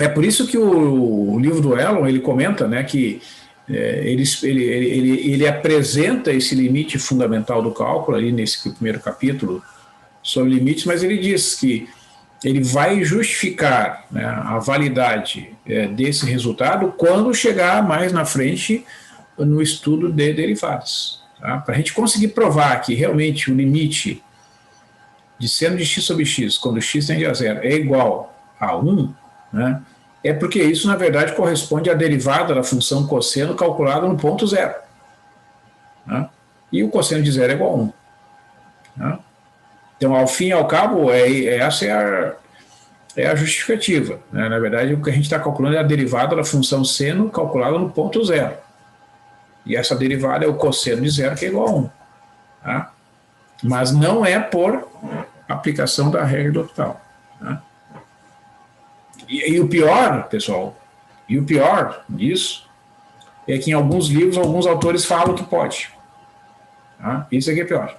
É por isso que o livro do Elon, ele comenta, né, que ele apresenta esse limite fundamental do cálculo, ali nesse primeiro capítulo, sobre limites, mas ele diz que ele vai justificar, né, a validade desse resultado quando chegar mais na frente no estudo de derivadas. Tá? Para a gente conseguir provar que realmente o limite de seno de x sobre x, quando x tende a zero, é igual a 1, né, é porque isso, na verdade, corresponde à derivada da função cosseno calculada no ponto zero. Né? E o cosseno de zero é igual a 1. Né? Então, ao fim e ao cabo, essa é a justificativa. Né? Na verdade, o que a gente está calculando é a derivada da função seno calculada no ponto zero. E essa derivada é o cosseno de zero, que é igual a 1. Tá? Mas não é por aplicação da regra do L'Hopital. Tá? E o pior, pessoal, e o pior disso é que em alguns livros, alguns autores falam que pode. Tá? Isso aqui é pior.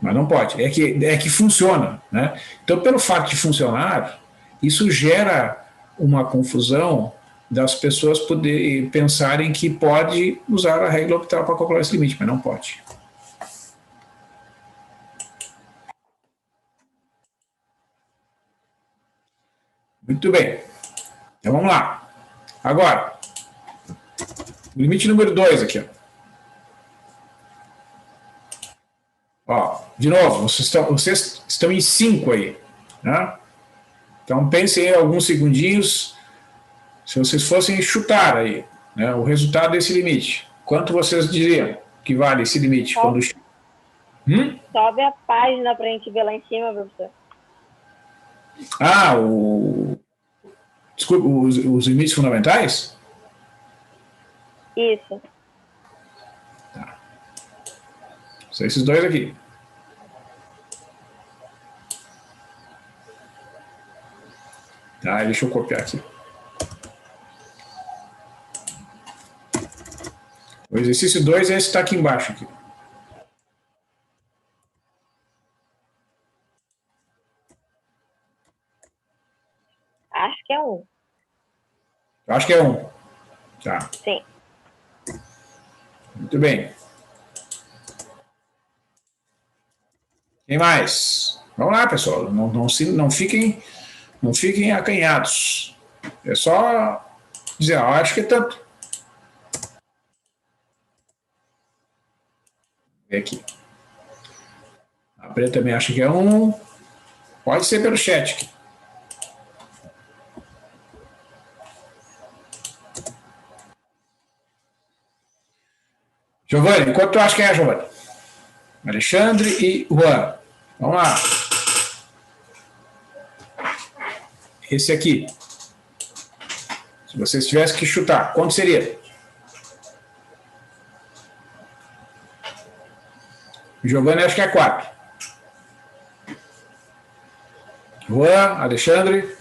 Mas não pode. É que funciona. Né? Então, pelo fato de funcionar, isso gera uma confusão das pessoas pensarem que pode usar a regra L'Hopital para calcular esse limite, mas não pode. Muito bem. Então vamos lá. Agora, o limite número 2 aqui. Ó, de novo, vocês estão em 5 aí. Né? Então pensem aí alguns segundinhos, se vocês fossem chutar aí, né, o resultado desse limite. Quanto vocês diriam que vale esse limite? Quando... Sobe a página para a gente ver lá em cima, professor. Ah, desculpa, os limites fundamentais? Isso. Tá. São esses dois aqui. Tá, deixa eu copiar aqui. O exercício 2 é esse que está aqui embaixo. Aqui. Acho que é 1. Eu acho que é 1. Tá. Sim. Muito bem. Quem mais? Vamos lá, pessoal. Não fiquem acanhados. É só dizer, acho que é tanto. Vê aqui. A Brenda também acha que é 1. Pode ser pelo chat aqui. Giovanni, quanto tu acha que é, Giovanni? Alexandre e Juan. Vamos lá. Esse aqui. Se vocês tivessem que chutar, quanto seria? Giovanni acho que é 4. Juan, Alexandre.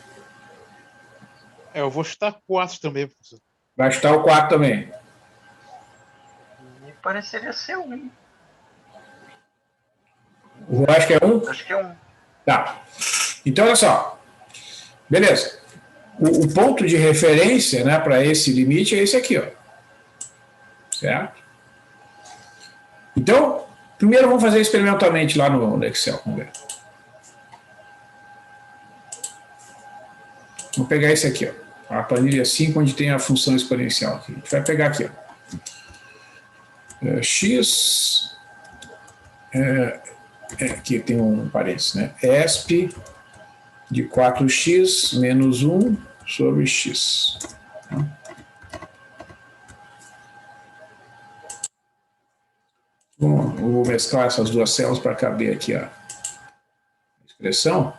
Eu vou chutar 4 também, professor. Vai chutar o 4 também. Me pareceria ser 1. O Juan acho que é 1? Acho que é 1. Tá. Então, olha só. Beleza. O ponto de referência, né, para esse limite é esse aqui, ó. Certo? Então, primeiro vamos fazer experimentalmente lá no Excel. Vamos ver. Vou pegar esse aqui, ó. A planilha 5, onde tem a função exponencial aqui. A gente vai pegar aqui, ó. X. Aqui tem um parênteses, né? ESP de 4x menos 1 sobre x. Bom, eu vou mesclar essas duas células para caber aqui a expressão.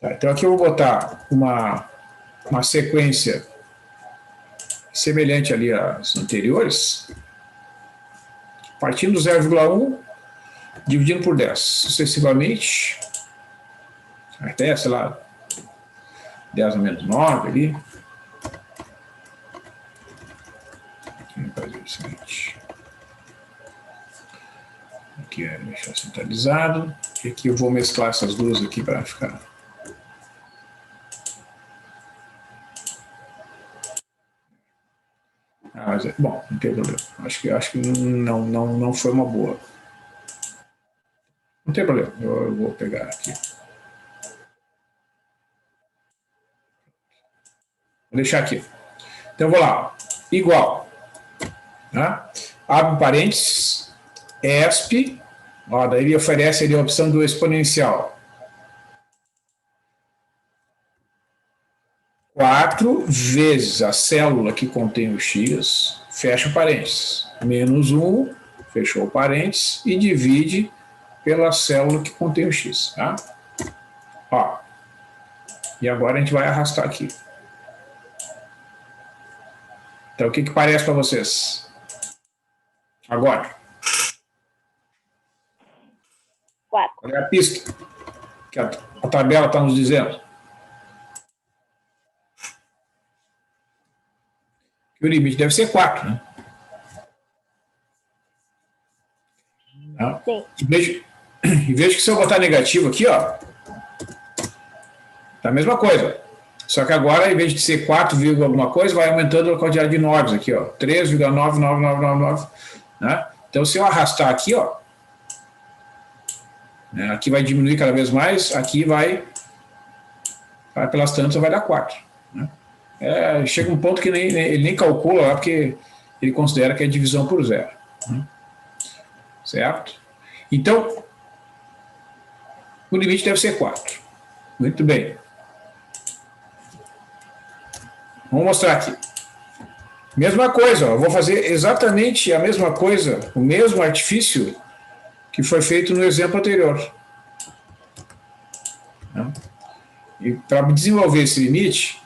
Tá, então aqui eu vou botar uma sequência semelhante ali às anteriores, partindo do 0,1, dividindo por 10, sucessivamente, até, sei lá, 10 a menos 9 ali. Vamos fazer o seguinte. Aqui é deixar centralizado. E aqui eu vou mesclar essas duas aqui para ficar. Mas, bom, não tem problema. Acho que não foi uma boa. Não tem problema, eu vou pegar aqui. Vou deixar aqui. Então, eu vou lá. Igual. Tá? Abre parênteses. ESP. Ó, daí ele oferece ali a opção do exponencial. 4 vezes a célula que contém o x, fecha o parênteses. Menos 1, fechou o parênteses, e divide pela célula que contém o x. Tá? Ó. E agora a gente vai arrastar aqui. Então, o que parece para vocês? Agora. 4. Qual é a pista que a tabela está nos dizendo? Que o limite deve ser 4, né? Sim. E veja que se eu botar negativo aqui, ó, tá a mesma coisa. Só que agora, em vez de ser 4, alguma coisa, vai aumentando a quantidade de noves aqui, ó. 3,99999, né? Então, se eu arrastar aqui, ó, né, aqui vai diminuir cada vez mais, aqui vai pelas tantas, vai dar 4. Né? Chega um ponto que ele nem calcula lá, porque ele considera que é divisão por 0. Né? Certo? Então, o limite deve ser 4. Muito bem. Vamos mostrar aqui. Mesma coisa, ó, eu vou fazer exatamente a mesma coisa, o mesmo artifício que foi feito no exemplo anterior. Né? E para desenvolver esse limite,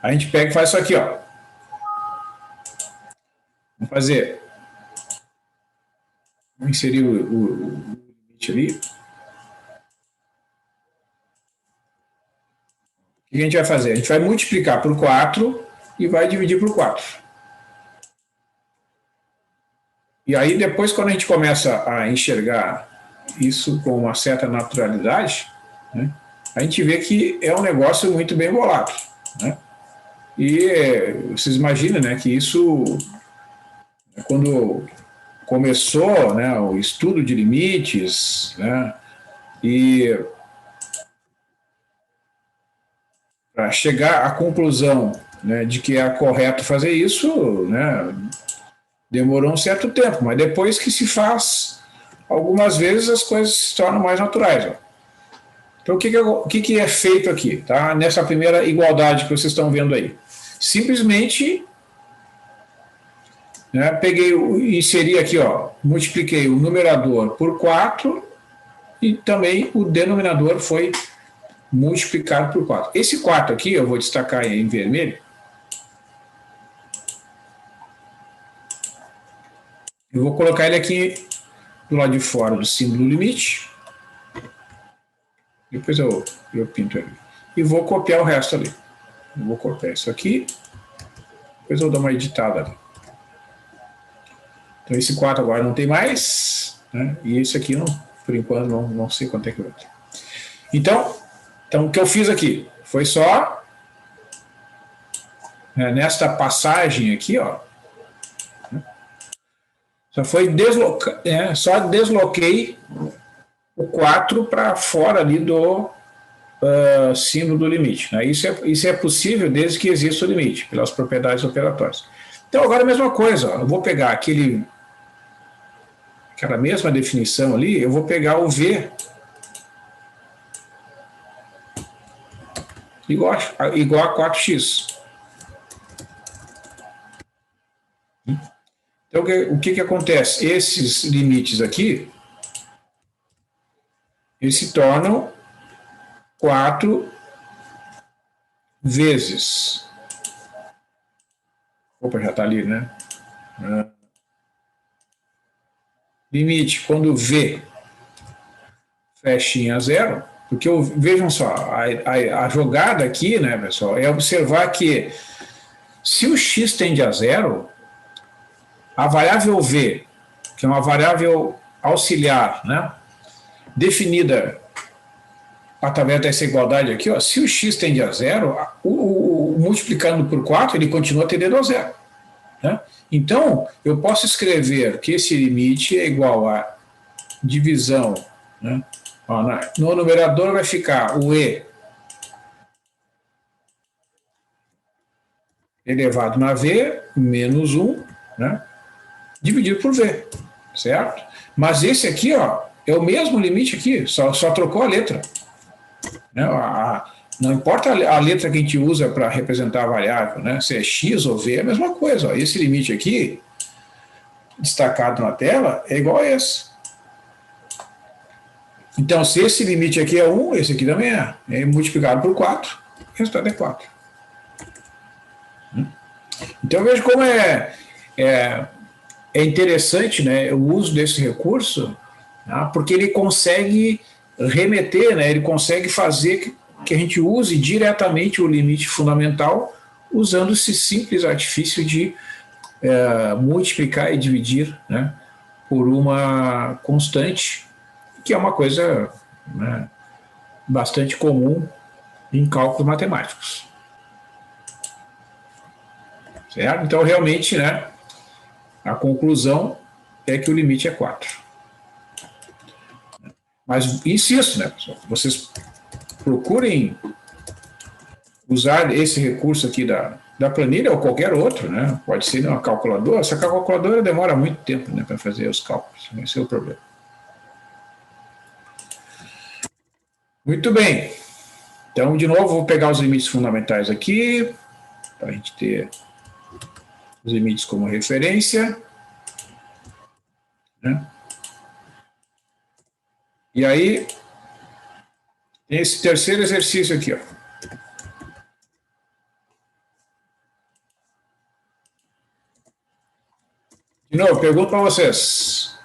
a gente pega e faz isso aqui, ó. Vamos fazer. Vamos inserir o limite ali. O que a gente vai fazer? A gente vai multiplicar por 4 e vai dividir por 4. E aí, depois, quando a gente começa a enxergar isso com uma certa naturalidade, né, a gente vê que é um negócio muito bem bolado, né? E vocês imaginam, né, que isso, quando começou, né, o estudo de limites, né, e para chegar à conclusão, né, de que é correto fazer isso, né, demorou um certo tempo, mas depois que se faz, algumas vezes as coisas se tornam mais naturais. Ó. Então, o que é feito aqui, tá? Nessa primeira igualdade que vocês estão vendo aí? Simplesmente, né, peguei, inseri aqui, ó, multipliquei o numerador por 4 e também o denominador foi multiplicado por 4. Esse 4 aqui, eu vou destacar em vermelho, eu vou colocar ele aqui do lado de fora do símbolo do limite. Depois eu pinto ele. E vou copiar o resto ali. Eu vou copiar isso aqui. Depois eu dou uma editada ali. Então esse 4 agora não tem mais. Né? E esse aqui, não, por enquanto, não sei quanto é que vai ter. Então, o que eu fiz aqui foi só, né, nesta passagem aqui, ó. Só desloquei o 4 para fora ali do símbolo do limite. Né? Isso é possível desde que exista o limite, pelas propriedades operatórias. Então, agora a mesma coisa. Ó, eu vou pegar aquela mesma definição ali, eu vou pegar o V igual a 4x. Então, o que acontece? Esses limites aqui, eles se tornam 4 vezes. Opa, já está ali, né? Limite, quando V fecha em a zero, porque vejam só, a jogada aqui, né, pessoal, é observar que se o x tende a zero, a variável V, que é uma variável auxiliar, né, definida através dessa igualdade aqui, ó, se o x tende a zero, o multiplicando por 4, ele continua tendendo a zero. Né? Então, eu posso escrever que esse limite é igual a divisão, né? Ó, no numerador vai ficar o e elevado na v menos 1, né? Dividido por v, certo? Mas esse aqui, ó, é o mesmo limite aqui, só trocou a letra. Né? Não importa a letra que a gente usa para representar a variável, né? Se é x ou v, é a mesma coisa. Ó. Esse limite aqui, destacado na tela, é igual a esse. Então, se esse limite aqui é 1, esse aqui também é. É multiplicado por 4, o resultado é 4. Então, veja como é interessante, né, o uso desse recurso, tá? Porque ele consegue remeter, né, ele consegue fazer que a gente use diretamente o limite fundamental usando esse simples artifício de multiplicar e dividir, né, por uma constante, que é uma coisa, né, bastante comum em cálculos matemáticos. Certo? Então, realmente, né, a conclusão é que o limite é 4. Mas insisto, né, pessoal, vocês procurem usar esse recurso aqui da planilha ou qualquer outro, né? Pode ser uma calculadora, só que a calculadora demora muito tempo, né, para fazer os cálculos. Esse é o problema. Muito bem. Então, de novo, vou pegar os limites fundamentais aqui, para a gente ter os limites como referência. Né? E aí, esse terceiro exercício aqui, ó. De novo, pergunto para vocês.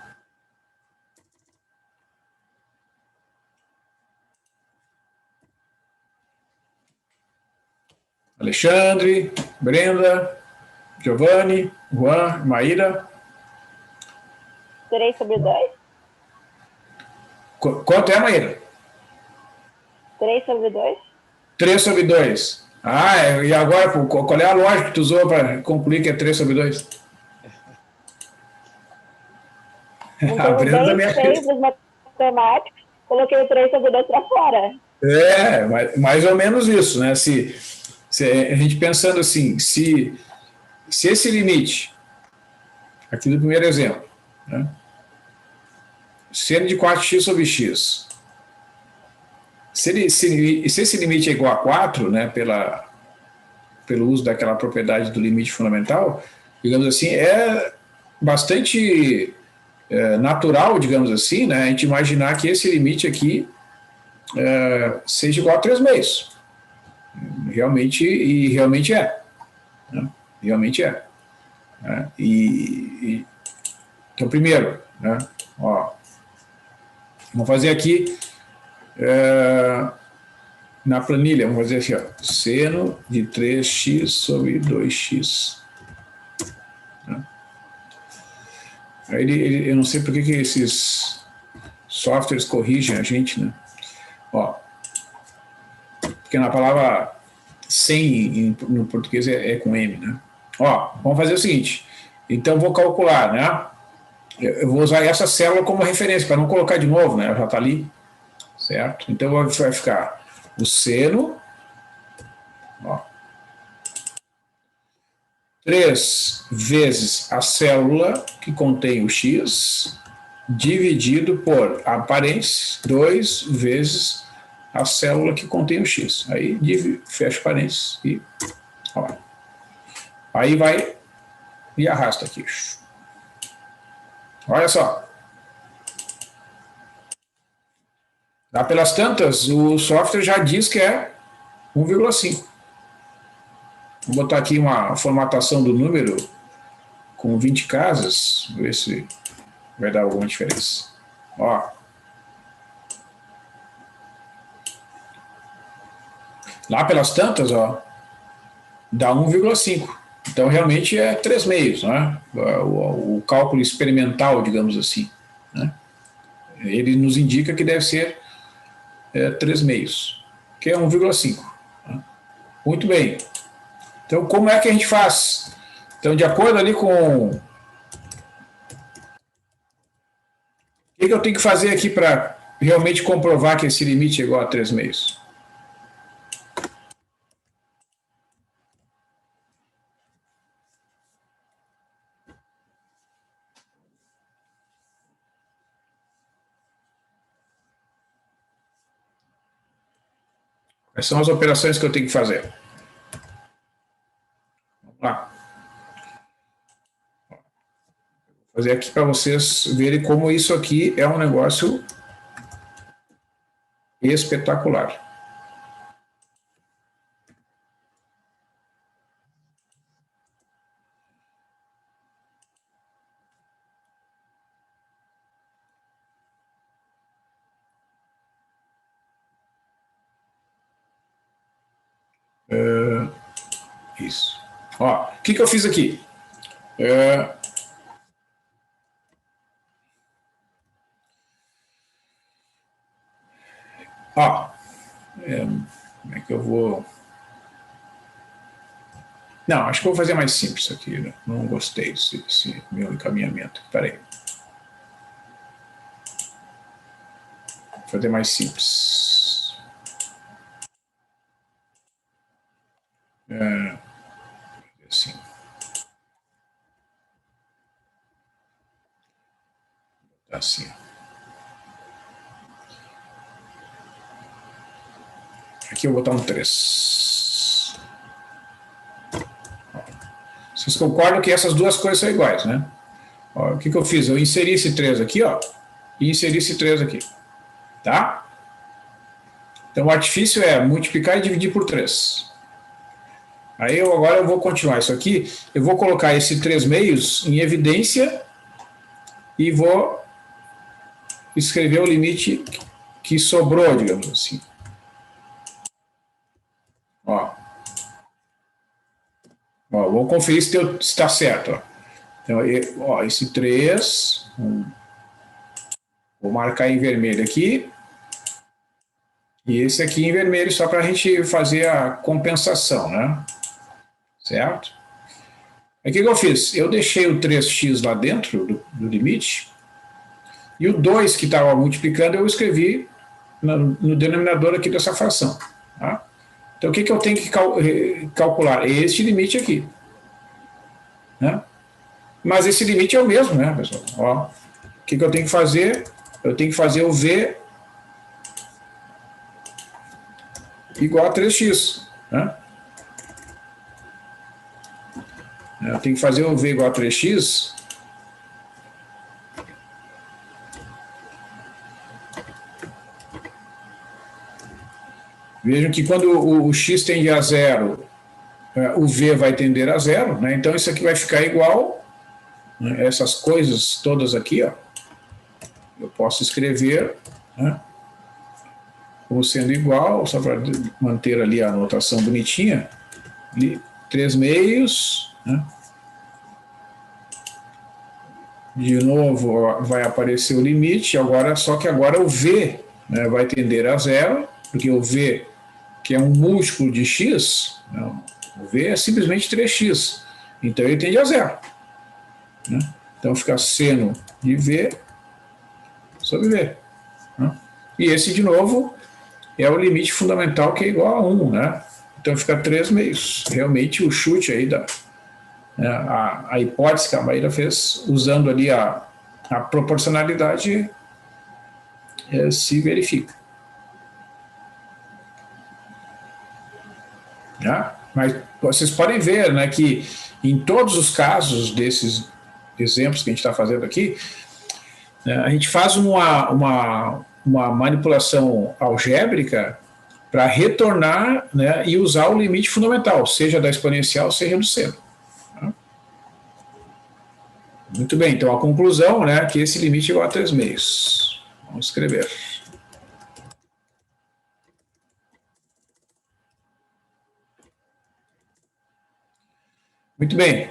Alexandre, Brenda, Giovanni, Juan, Maíra. 3/2? Quanto é, Maíra? 3/2? 3/2. Ah, e agora, qual é a lógica que tu usou para concluir que é 3/2? A Brenda Bem feio dos matemáticos, coloquei o 3/2 para fora. Mais ou menos isso, né? Se a gente pensando assim, se esse limite, aqui do primeiro exemplo, né? Seno de 4x sobre x, se esse limite é igual a 4, né, pelo uso daquela propriedade do limite fundamental, digamos assim, é bastante natural, digamos assim, né, a gente imaginar que esse limite aqui seja igual a 3 meios. Realmente é. Né? Realmente é. Né? Então, primeiro, né, ó, vamos fazer aqui na planilha, vamos fazer aqui, ó, seno de 3x sobre 2x. Né? Aí eu não sei por que esses softwares corrigem a gente, né? Ó, porque na palavra 100 no português é com M, né? Ó, vamos fazer o seguinte, então vou calcular, né? Eu vou usar essa célula como referência, para não colocar de novo, né? Ela já está ali, certo? Então vai ficar o seno, ó, 3 vezes a célula que contém o x, dividido por a parênteses, 2 vezes a célula que contém o x. Aí fecha parênteses e ó, aí vai e arrasta aqui. Olha só. Lá pelas tantas, o software já diz que é 1,5. Vou botar aqui uma formatação do número com 20 casas, ver se vai dar alguma diferença. Ó. Lá pelas tantas, ó, dá 1,5. Então, realmente é 3 meios, né? O cálculo experimental, digamos assim, né? Ele nos indica que deve ser 3 meios, que é 1,5. Né? Muito bem. Então, como é que a gente faz? Então, de acordo ali com... O que eu tenho que fazer aqui para realmente comprovar que esse limite é igual a 3 meios? Quais são as operações que eu tenho que fazer? Vamos lá. Vou fazer aqui para vocês verem como isso aqui é um negócio espetacular. Isso. Ó, o que eu fiz aqui? Ó, como é que eu vou... Não, acho que eu vou fazer mais simples isso aqui. Né? Não gostei desse meu encaminhamento. Espera aí. Vou fazer mais simples. Assim. Assim. Aqui eu vou botar um 3. Vocês concordam que essas duas coisas são iguais, né? Ó, o que eu fiz? Eu inseri esse 3 aqui, ó, e inseri esse 3 aqui. Tá? Então o artifício é multiplicar e dividir por 3. Aí agora eu vou continuar isso aqui. Eu vou colocar esse 3 meios em evidência e vou escrever o limite que sobrou, digamos assim. Ó, vou conferir se está certo. Ó. Então, ó, esse 3, 1, Vou marcar em vermelho aqui. E esse aqui em vermelho, só para a gente fazer a compensação, né? Certo? Aí o que eu fiz? Eu deixei o 3x lá dentro do limite, e o 2 que estava multiplicando eu escrevi no denominador aqui dessa fração. Tá? Então o que eu tenho que calcular? Este limite aqui. Né? Mas esse limite é o mesmo, né, pessoal? Ó, o que eu tenho que fazer? Eu tenho que fazer o v igual a 3x. Né? Eu tenho que fazer o v igual a 3x. Vejam que quando o x tende a zero, o v vai tender a zero, né? Então isso aqui vai ficar igual, né? Essas coisas todas aqui, ó, eu posso escrever, né, como sendo igual, só para manter ali a notação bonitinha, 3 meios, né? De novo ó, vai aparecer o limite, agora, só que agora o v, né, vai tender a zero, porque o v, que é um múltiplo de x, né, o v é simplesmente 3x, então ele tende a zero. Né? Então fica seno de v sobre v. Né? E esse, de novo, é o limite fundamental, que é igual a 1. Né? Então fica 3 meios. Realmente o chute aí a hipótese que a Maíra fez, usando ali a proporcionalidade, se verifica. Né? Mas vocês podem ver, né, que em todos os casos desses exemplos que a gente está fazendo aqui, né, a gente faz uma manipulação algébrica para retornar, né, e usar o limite fundamental, seja da exponencial, seja do seno. Né? Muito bem, então a conclusão, né, que esse limite é igual a 3 meios. Vamos escrever. Muito bem.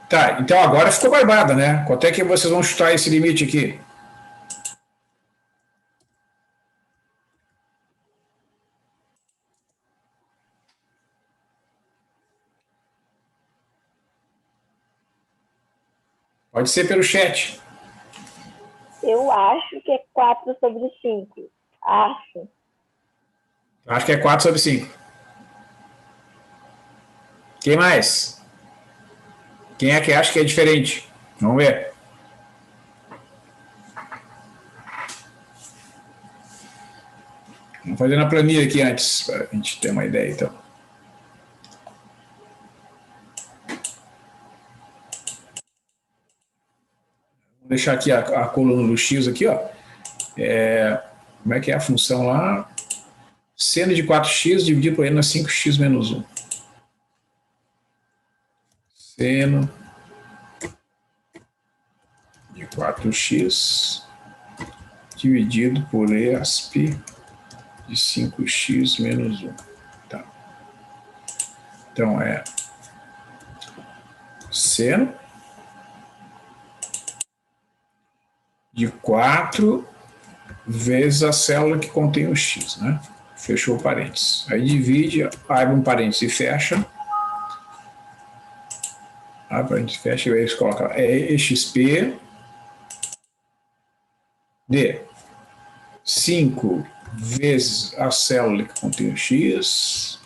Tá, então agora ficou barbada, né? Quanto é que vocês vão chutar esse limite aqui? Pode ser pelo chat. Eu acho que é 4 sobre 5. Acho. Acho que é 4 sobre 5. Quem mais? Quem é que acha que é diferente? Vamos ver. Vamos fazer na planilha aqui antes, para a gente ter uma ideia, então. Vou deixar aqui a coluna do x aqui, ó. Como é que é a função lá? Seno de 4x dividido por n a 5x menos 1. Seno de 4x dividido por ESP de 5x menos 1. Tá. Então, é seno de 4 vezes a célula que contém o x, né? Fechou o parênteses. Aí divide, abre um parênteses e fecha. Abre um parênteses e fecha, e aí você coloca EXP de 5 vezes a célula que contém o x,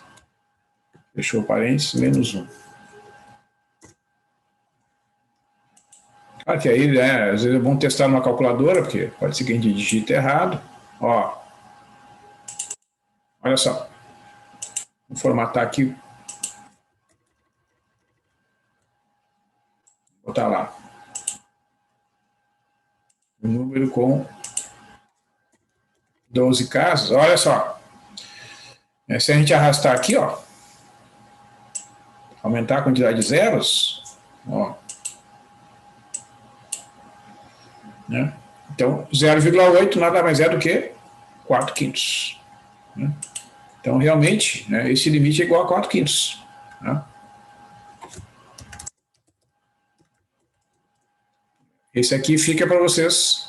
fechou o parênteses, menos 1. Claro que aí, né, às vezes é bom testar numa calculadora, porque pode ser que a gente digite errado. Ó, olha só. Vou formatar aqui. Vou botar lá. O número com 12 casas. Olha só. Se a gente arrastar aqui, ó, aumentar a quantidade de zeros, ó, né? Então, 0,8 nada mais é do que 4 quintos. Né? Então, realmente, né, esse limite é igual a 4 quintos. Né? Esse aqui fica para vocês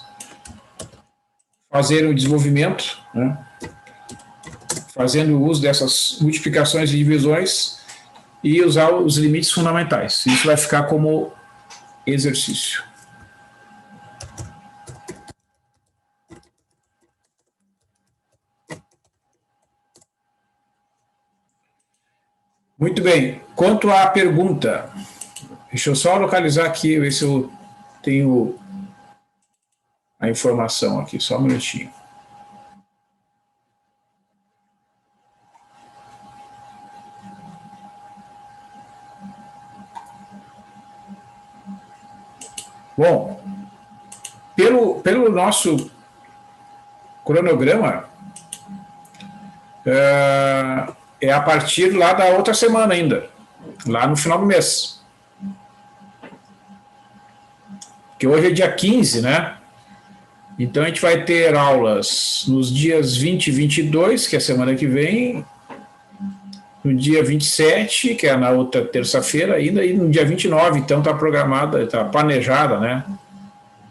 fazer o desenvolvimento, né, fazendo uso dessas multiplicações e divisões e usar os limites fundamentais. Isso vai ficar como exercício. Muito bem. Quanto à pergunta, deixa eu só localizar aqui, ver se eu tenho a informação aqui, só um minutinho. Bom, pelo nosso cronograma, é a partir lá da outra semana ainda, lá no final do mês. Porque hoje é dia 15, né? Então a gente vai ter aulas nos dias 20 e 22, que é a semana que vem, no dia 27, que é na outra terça-feira ainda, e no dia 29, então está programada, está planejada, né,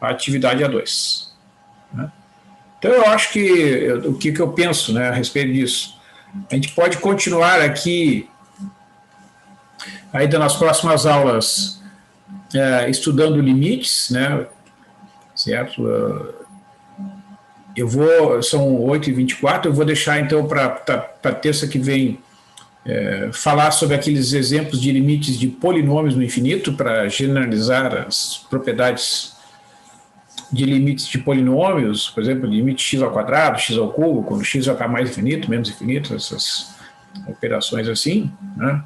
a atividade A2. Né? Então eu acho que, o que eu penso, né, a respeito disso, a gente pode continuar aqui, ainda nas próximas aulas, estudando limites, né, certo? São 8h24, eu vou deixar então para terça que vem falar sobre aqueles exemplos de limites de polinômios no infinito, para generalizar as propriedades de limites de polinômios, por exemplo, limite x ao quadrado, x ao cubo, quando x vai para mais infinito, menos infinito, essas operações assim, né?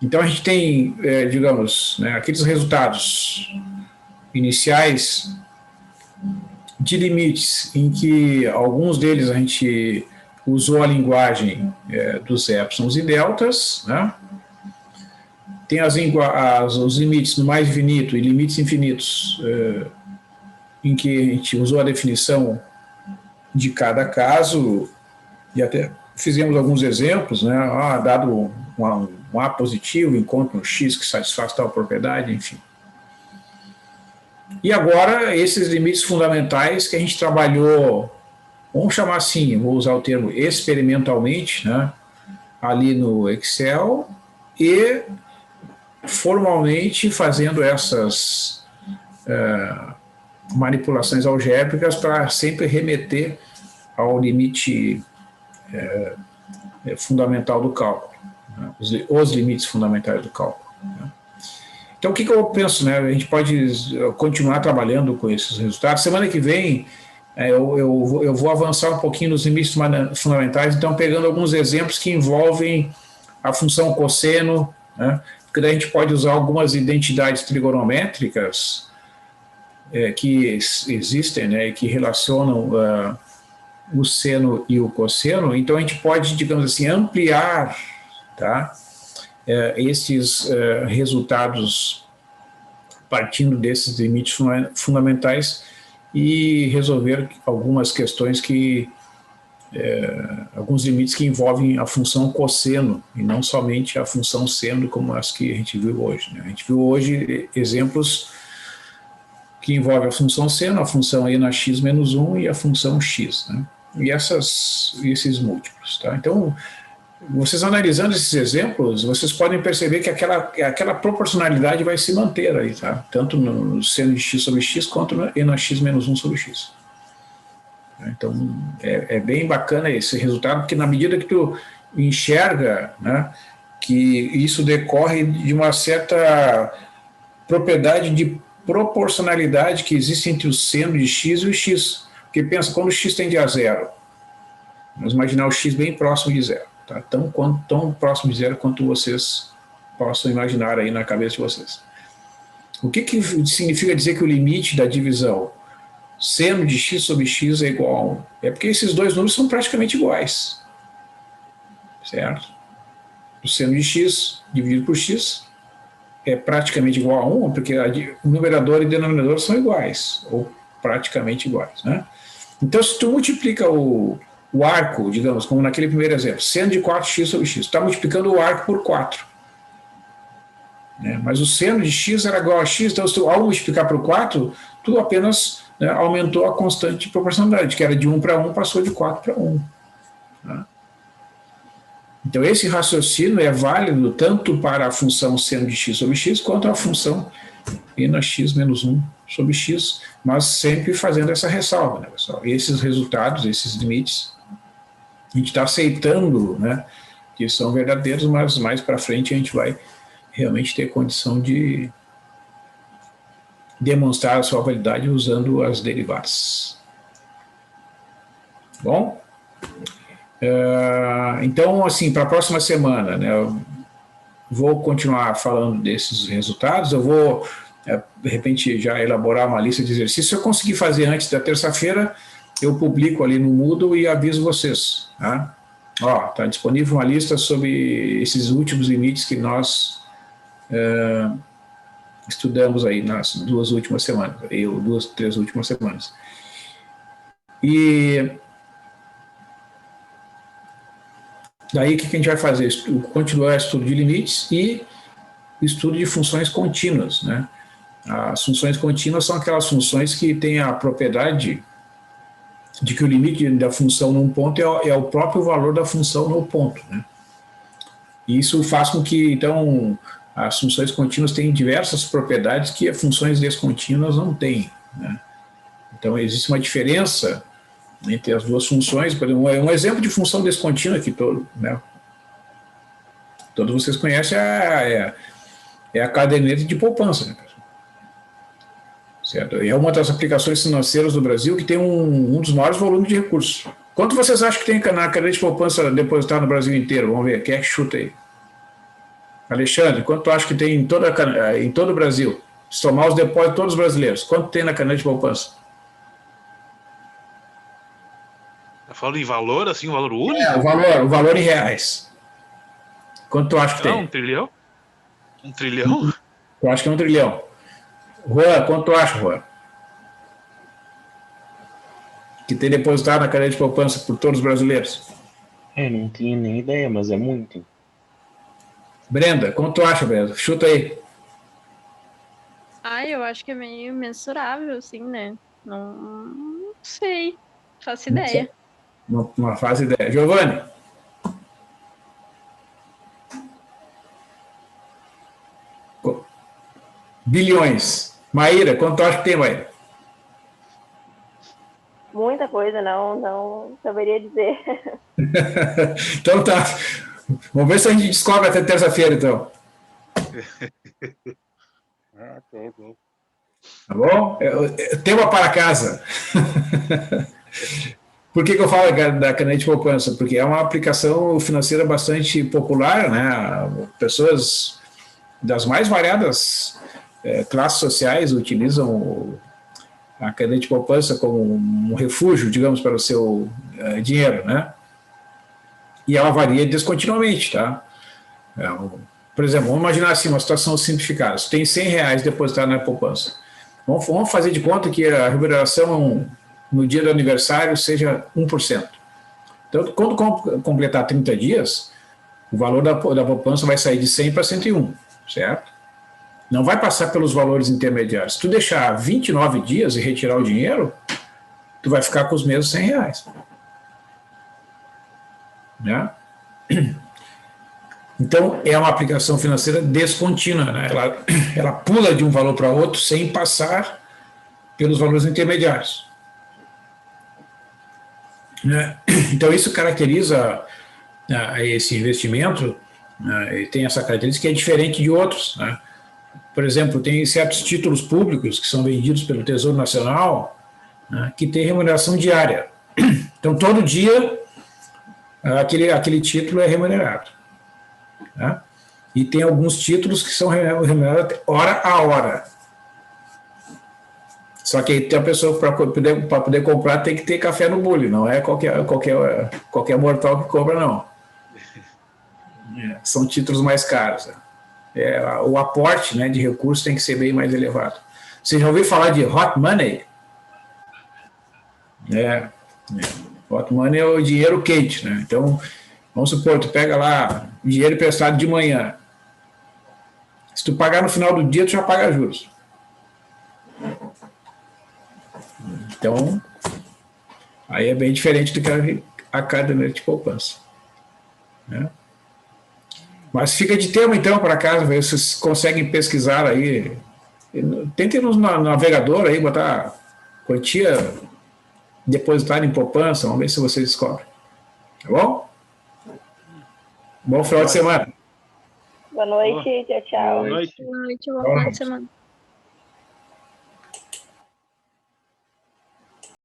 Então a gente tem, digamos, né, aqueles resultados iniciais de limites em que alguns deles a gente usou a linguagem dos épsilons e deltas, né? Tem os limites no mais infinito e limites infinitos, em que a gente usou a definição de cada caso e até fizemos alguns exemplos, né? Dado um A positivo, encontra um X que satisfaz tal propriedade, enfim. E agora, esses limites fundamentais que a gente trabalhou, vamos chamar assim, vou usar o termo experimentalmente, né, ali no Excel, e formalmente fazendo essas manipulações algébricas para sempre remeter ao limite fundamental do cálculo, né, os limites fundamentais do cálculo. Né. Então, o que eu penso, né? A gente pode continuar trabalhando com esses resultados. Semana que vem, eu vou avançar um pouquinho nos limites fundamentais, então pegando alguns exemplos que envolvem a função cosseno, né? Porque daí a gente pode usar algumas identidades trigonométricas que existem, né? Que relacionam o seno e o cosseno. Então a gente pode, digamos assim, ampliar, tá? Esses resultados partindo desses limites fundamentais e resolver algumas questões alguns limites que envolvem a função cosseno e não somente a função seno como as que a gente viu hoje, né? A gente viu hoje exemplos que envolvem a função seno, a função e na x menos 1 e a função x, né? E esses múltiplos, tá? Então, vocês analisando esses exemplos, vocês podem perceber que aquela proporcionalidade vai se manter aí, tá? Tanto no seno de x sobre x, quanto e na x menos 1 sobre x. Então, é bem bacana esse resultado, porque na medida que tu enxerga, né, que isso decorre de uma certa propriedade de proporcionalidade que existe entre o seno de x e o x. Porque pensa, quando o x tende a zero, vamos imaginar o x bem próximo de zero. Tá? Tão próximo de zero quanto vocês possam imaginar aí na cabeça de vocês. O que significa dizer que o limite da divisão seno de x sobre x é igual a 1? É porque esses dois números são praticamente iguais. Certo? O seno de x dividido por x é praticamente igual a 1, porque o numerador e o denominador são iguais, ou praticamente iguais. Né? Então, se tu multiplica o arco, digamos, como naquele primeiro exemplo, seno de 4x sobre x, está multiplicando o arco por 4. Né? Mas o seno de x era igual a x, então se tu, ao multiplicar por 4, tu apenas né, aumentou a constante de proporcionalidade, que era de 1 para 1, passou de 4 para 1. Né? Então, esse raciocínio é válido tanto para a função seno de x sobre x, quanto a função e na x menos 1 sobre x, mas sempre fazendo essa ressalva, né, pessoal? E esses resultados, esses limites, a gente está aceitando, né, que são verdadeiros, mas mais para frente a gente vai realmente ter condição de demonstrar a sua validade usando as derivadas. Bom? Então, assim, para a próxima semana, né, eu vou continuar falando desses resultados, eu vou, de repente, já elaborar uma lista de exercícios. Se eu conseguir fazer antes da terça-feira, eu publico ali no Moodle e aviso vocês. Tá? Ó, está disponível uma lista sobre esses últimos limites que nós estudamos aí nas 2 últimas semanas, ou 2, 3 últimas semanas. E daí o que a gente vai fazer? Continuar o estudo de limites e o estudo de funções contínuas, né? As funções contínuas são aquelas funções que têm a propriedade de que o limite da função num ponto é o próprio valor da função no ponto, né? E isso faz com que, então, as funções contínuas têm diversas propriedades que as funções descontínuas não têm, né? Então, existe uma diferença entre as duas funções. Por exemplo, um exemplo de função descontínua que né, todos vocês conhecem é a caderneta de poupança, né? Certo? É uma das aplicações financeiras do Brasil que tem um dos maiores volumes de recursos. Quanto vocês acham que tem na caderneta de poupança depositada no Brasil inteiro? Vamos ver, quem é que chuta aí? Alexandre, quanto tu acha que tem em todo o Brasil? Se tomar os depósitos de todos os brasileiros, quanto tem na caderneta de poupança? Tá falando em valor, assim, um valor único? O valor em reais. Quanto tu acha que tem? 1 trilhão? 1 trilhão? Eu acho que é 1 trilhão. Juan, quanto tu acha, Juan? Que tem depositado na caderneta de poupança por todos os brasileiros? Eu não tinha nem ideia, mas é muito. Brenda, quanto tu acha, Brenda? Chuta aí. Eu acho que é meio mensurável, assim, né? Não sei. Faço ideia. Não faz ideia. Giovanni? Bilhões. Maíra, quanto tu acha que tem, Maíra? Muita coisa, não saberia dizer. Então tá. Vamos ver se a gente descobre até terça-feira, então. Tá bom? Tema para casa. Por que eu falo da caderneta de poupança? Porque é uma aplicação financeira bastante popular, né? Pessoas das mais variadas classes sociais utilizam a caderneta de poupança como um refúgio, digamos, para o seu dinheiro, né? E ela varia descontinuamente, tá? Por exemplo, vamos imaginar assim uma situação simplificada. Você tem R$100 depositado na poupança. Vamos fazer de conta que a remuneração no dia do aniversário seja 1%. Então, quando completar 30 dias, o valor da poupança vai sair de 100 para 101, certo? Não vai passar pelos valores intermediários. Se tu deixar 29 dias e retirar o dinheiro, tu vai ficar com os mesmos R$100. Né? Então, é uma aplicação financeira descontínua, né? Ela pula de um valor para outro sem passar pelos valores intermediários. Né? Então, isso caracteriza esse investimento, né? Tem essa característica que é diferente de outros, né? Por exemplo, tem certos títulos públicos que são vendidos pelo Tesouro Nacional, né, que tem remuneração diária. Então, todo dia, aquele título é remunerado. Né? E tem alguns títulos que são remunerados hora a hora. Só que aí a pessoa, para poder comprar, tem que ter café no bule, não é qualquer mortal que compra, não. São títulos mais caros. Né? O aporte, né, de recursos tem que ser bem mais elevado. Você já ouviu falar de hot money? Hot money é o dinheiro quente, né? Então, vamos supor, tu pega lá dinheiro emprestado de manhã. Se tu pagar no final do dia, tu já paga juros. Então, aí é bem diferente do que a caderneta de poupança. Né? Mas fica de tema, então, para casa, ver se vocês conseguem pesquisar aí. Tentem no navegador aí, botar quantia depositada em poupança, vamos ver se vocês descobrem. Tá bom? Bom final de semana. Boa noite, tchau, tchau. Boa noite. Boa noite, bom final de semana.